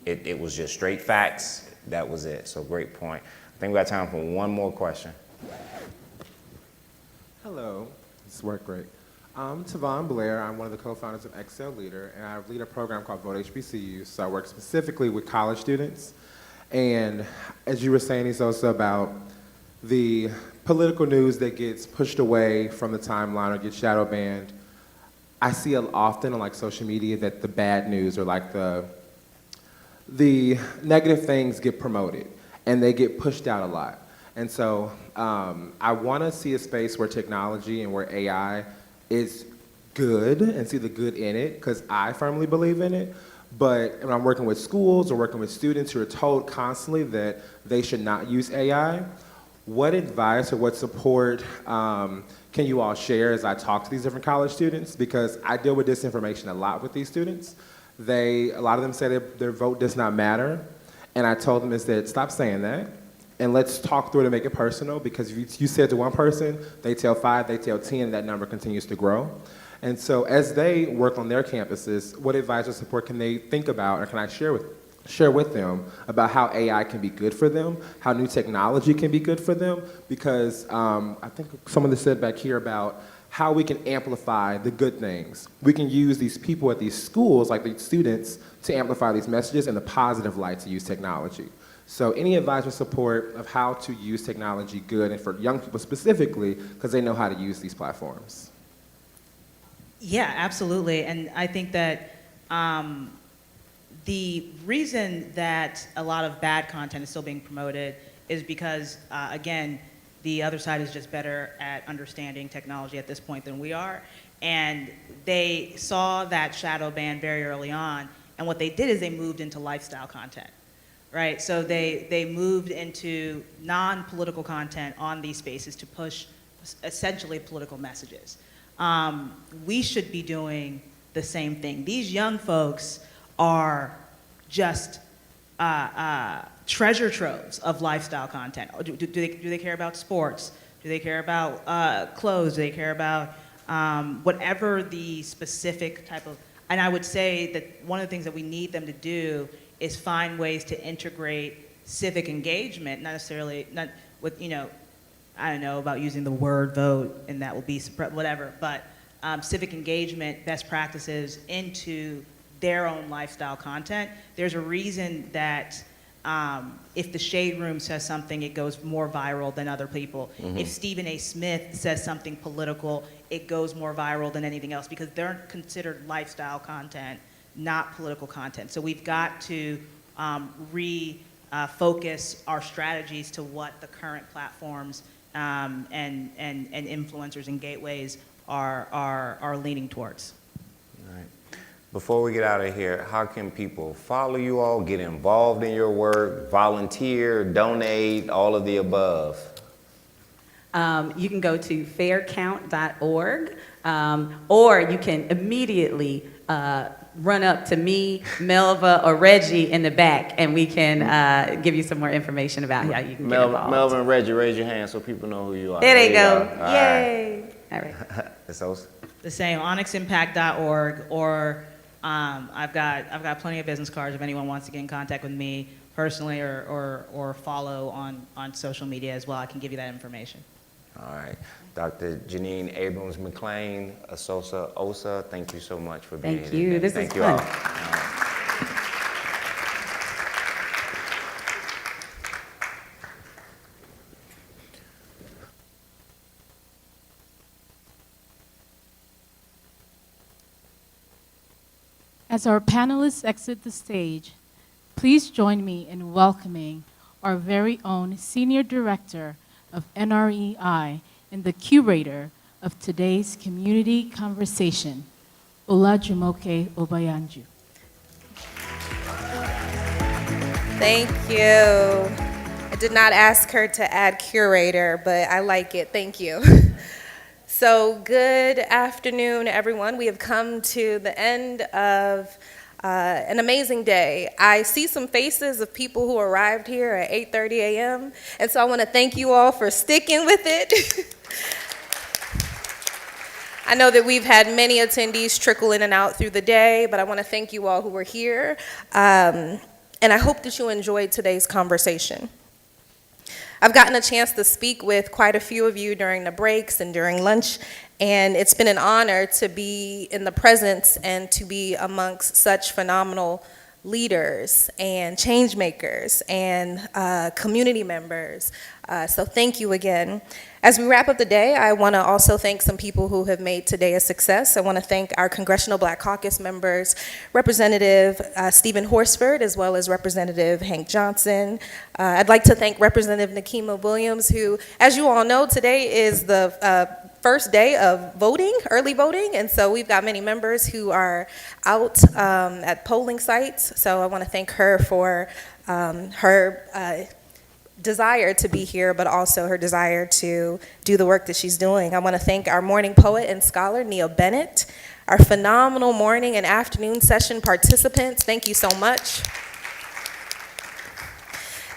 It was just straight facts. That was it. So great point. I think we got time for one more question. Hello, this worked great. I'm Tavon Blair. I'm one of the co-founders of Excel Leader, and I lead a program called Vote HBCU. So I work specifically with college students. And as you were saying, Isosa, about the political news that gets pushed away from the timeline or gets shadow banned, I see it often on like social media that the bad news or like the negative things get promoted and they get pushed out a lot. And so I want to see a space where technology and where AI is good and see the good in it, because I firmly believe in it. But when I'm working with schools or working with students who are told constantly that they should not use AI, what advice or what support can you all share as I talk to these different college students? Because I deal with disinformation a lot with these students. A lot of them say their vote does not matter. And I told them is that stop saying that. And let's talk through it and make it personal, because if you say it to one person, they tell 5, they tell 10, and that number continues to grow. And so as they work on their campuses, what advice or support can they think about, or can I share with them about how AI can be good for them, how new technology can be good for them? Because I think someone that said back here about how we can amplify the good things. We can use these people at these schools, like these students, to amplify these messages in the positive light to use technology. So any advice or support of how to use technology good, and for young people specifically, because they know how to use these platforms? Yeah, absolutely. And I think that the reason that a lot of bad content is still being promoted is because, again, the other side is just better at understanding technology at this point than we are. And they saw that shadow ban very early on, and what they did is they moved into lifestyle content, right? So they moved into non-political content on these spaces to push essentially political messages. We should be doing the same thing. These young folks are just treasure troves of lifestyle content. Do they care about sports? Do they care about clothes? Do they care about whatever the specific type of, and I would say that one of the things that we need them to do is find ways to integrate civic engagement, not necessarily, not with, I don't know about using the word vote and that will be whatever, but civic engagement best practices into their own lifestyle content. There's a reason that if the Shade Room says something, it goes more viral than other people. Mm-hmm. If Stephen A. Smith says something political, it goes more viral than anything else, because they're considered lifestyle content, not political content. So we've got to refocus our strategies to what the current platforms and influencers and gateways are leaning towards. All right. Before we get out of here, how can people follow you all, get involved in your work, volunteer, donate, all of the above? You can go to faircount.org, or you can immediately run up to me, Melva, or Reggie in the back, and we can give you some more information about how you can get involved. Melvin and Reggie, raise your hand so people know who you are. There they go. Yay. All right. The same, onyximpact.org, or I've got plenty of business cards if anyone wants to get in contact with me personally or follow on social media as well. I can give you that information. All right. Dr. Janine Abrams McClain, Isosa Osa, thank you so much for being here. Thank you. This is Thank you fun. all. As our panelists exit the stage, please join me in welcoming our very own Senior Director of NREI and the curator of today's community conversation, Olajumoke Obayanju. Thank you. I did not ask her to add curator, but I like it. Thank you. So, good afternoon, everyone. We have come to the end of an amazing day. I see some faces of people who arrived here at 8:30 a.m., and so I want to thank you all for sticking with it. I know that we've had many attendees trickle in and out through the day, but I want to thank you all who were here, and I hope that you enjoyed today's conversation. I've gotten a chance to speak with quite a few of you during the breaks and during lunch, and it's been an honor to be in the presence and to be amongst such phenomenal leaders and change makers and community members. So thank you again. As we wrap up the day, I want to also thank some people who have made today a success. I want to thank our Congressional Black Caucus members, Representative Stephen Horsford, as well as Representative Hank Johnson. I'd like to thank Representative Nikema Williams, who, as you all know, today is the first day of voting, early voting, and so we've got many members who are out at polling sites. So I want to thank her for her desire to be here, but also her desire to do the work that she's doing. I want to thank our morning poet and scholar, Neil Bennett, our phenomenal morning and afternoon session participants. Thank you so much.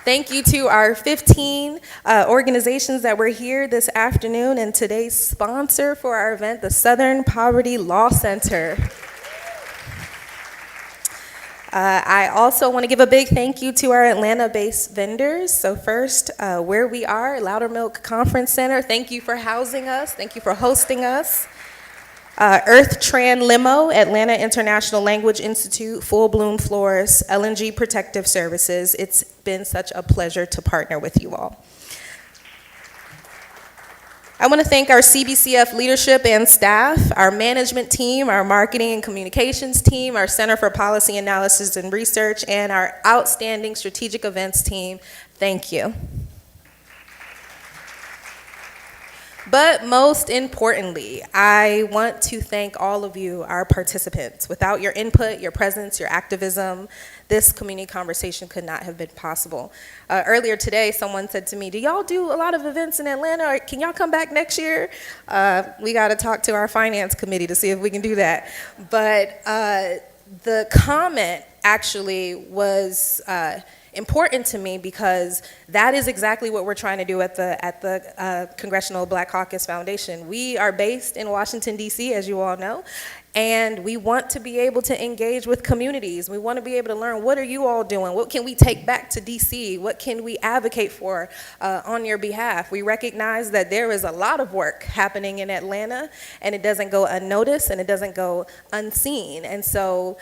Thank you to our 15 organizations that were here this afternoon, and today's sponsor for our event, the Southern Poverty Law Center. I also want to give a big thank you to our Atlanta-based vendors. So first, where we are, Loudermilk Conference Center, thank you for housing us. Thank you for hosting us. EarthTran Limo, Atlanta International Language Institute, Full Bloom Floors, LNG Protective Services. It's been such a pleasure to partner with you all. I want to thank our CBCF leadership and staff, our management team, our marketing and communications team, our Center for Policy Analysis and Research, and our outstanding strategic events team. Thank you. But most importantly, I want to thank all of you, our participants. Without your input, your presence, your activism, this community conversation could not have been possible. Earlier today, someone said to me, do y'all do a lot of events in Atlanta, or can y'all come back next year? We got to talk to our finance committee to see if we can do that. But the comment actually was important to me because that is exactly what we're trying to do at the Congressional Black Caucus Foundation. We are based in Washington, D.C., as you all know, and we want to be able to engage with communities. We want to be able to learn, what are you all doing? What can we take back to D.C.? What can we advocate for on your behalf? We recognize that there is a lot of work happening in Atlanta, and it doesn't go unnoticed, and it doesn't go unseen. And so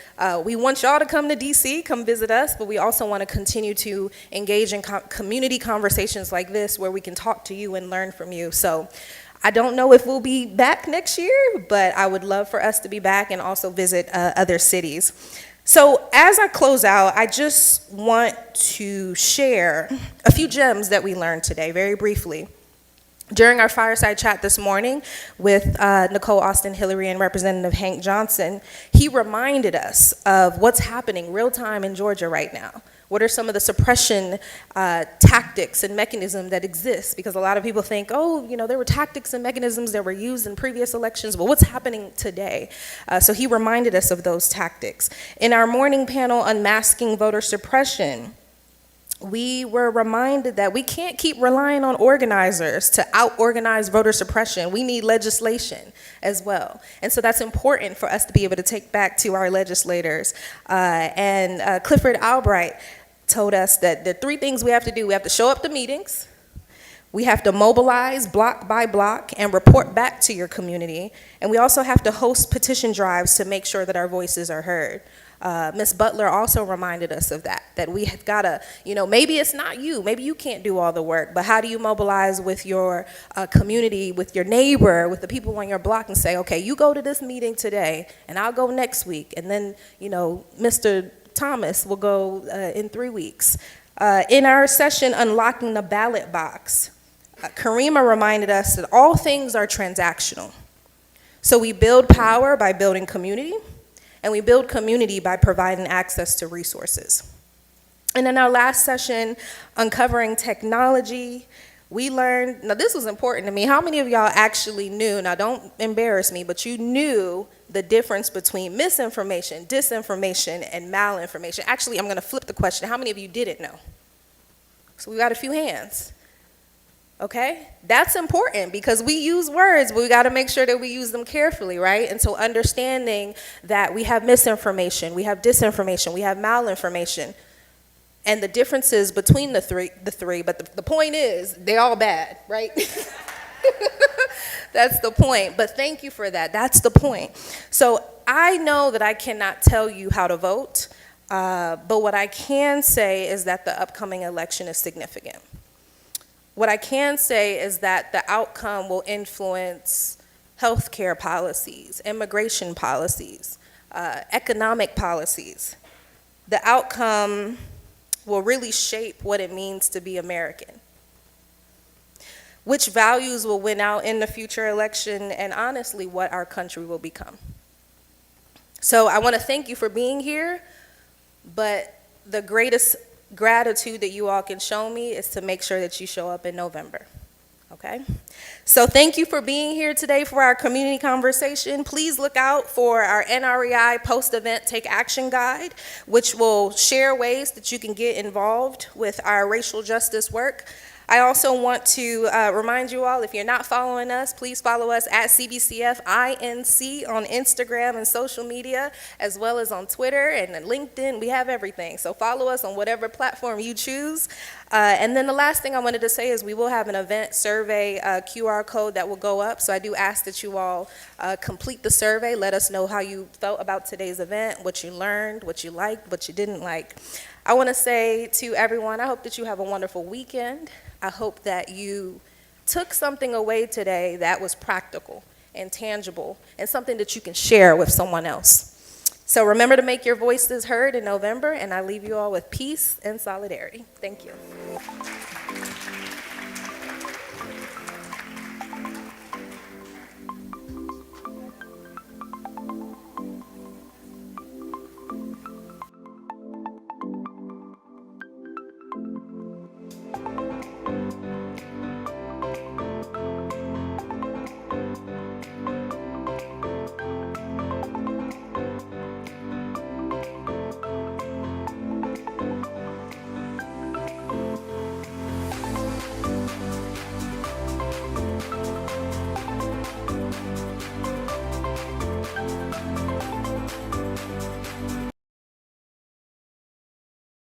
we want y'all to come to D.C., come visit us, but we also want to continue to engage in community conversations like this where we can talk to you and learn from you. So I don't know if we'll be back next year, but I would love for us to be back and also visit other cities. So as I close out, I just want to share a few gems that we learned today, very briefly. During our fireside chat this morning with Nicole Austin Hillary and Representative Hank Johnson, he reminded us of what's happening real time in Georgia right now. What are some of the suppression tactics and mechanisms that exist? Because a lot of people think, oh, you know, there were tactics and mechanisms that were used in previous elections, but what's happening today? So he reminded us of those tactics. In our morning panel, Unmasking Voter Suppression, we were reminded that we can't keep relying on organizers to out-organize voter suppression. We need legislation as well. And so that's important for us to be able to take back to our legislators. And Clifford Albright told us that the three things we have to do: we have to show up to meetings, we have to mobilize block by block and report back to your community, and we also have to host petition drives to make sure that our voices are heard. Ms. Butler also reminded us of that we have got to, you know, maybe it's not you, maybe you can't do all the work, but how do you mobilize with your community, with your neighbor, with the people on your block and say, okay, you go to this meeting today, and I'll go next week, and then, you know, Mr. Thomas will go in 3 weeks. In our session, Unlocking the Ballot Box, Karima reminded us that all things are transactional. So we build power by building community, and we build community by providing access to resources. And in our last session, uncovering technology, we learned, now this was important to me, how many of y'all actually knew, now don't embarrass me, but you knew the difference between misinformation, disinformation, and malinformation? Actually, I'm gonna flip the question. How many of you didn't know? So we got a few hands. Okay? That's important because we use words, but we gotta make sure that we use them carefully, right? And so understanding that we have misinformation, we have disinformation, we have malinformation, and the differences between the three, but the point is, they're all bad, right? That's the point, but thank you for that. That's the point. So I know that I cannot tell you how to vote, but what I can say is that the upcoming election is significant. What I can say is that the outcome will influence healthcare policies, immigration policies, economic policies. The outcome will really shape what it means to be American. Which values will win out in the future election, and honestly, what our country will become. So I want to thank you for being here, but the greatest gratitude that you all can show me is to make sure that you show up in November. Okay? So thank you for being here today for our community conversation. Please look out for our NREI post-event Take Action Guide, which will share ways that you can get involved with our racial justice work. I also want to remind you all, if you're not following us, please follow us at CBCF-INC on Instagram and social media, as well as on Twitter and LinkedIn. We have everything. So follow us on whatever platform you choose. And then the last thing I wanted to say is we will have an event survey QR code that will go up. So I do ask that you all complete the survey. Let us know how you felt about today's event, what you learned, what you liked, what you didn't like. I want to say to everyone, I hope that you have a wonderful weekend. I hope that you took something away today that was practical and tangible and something that you can share with someone else. So remember to make your voices heard in November, and I leave you all with peace and solidarity. Thank you.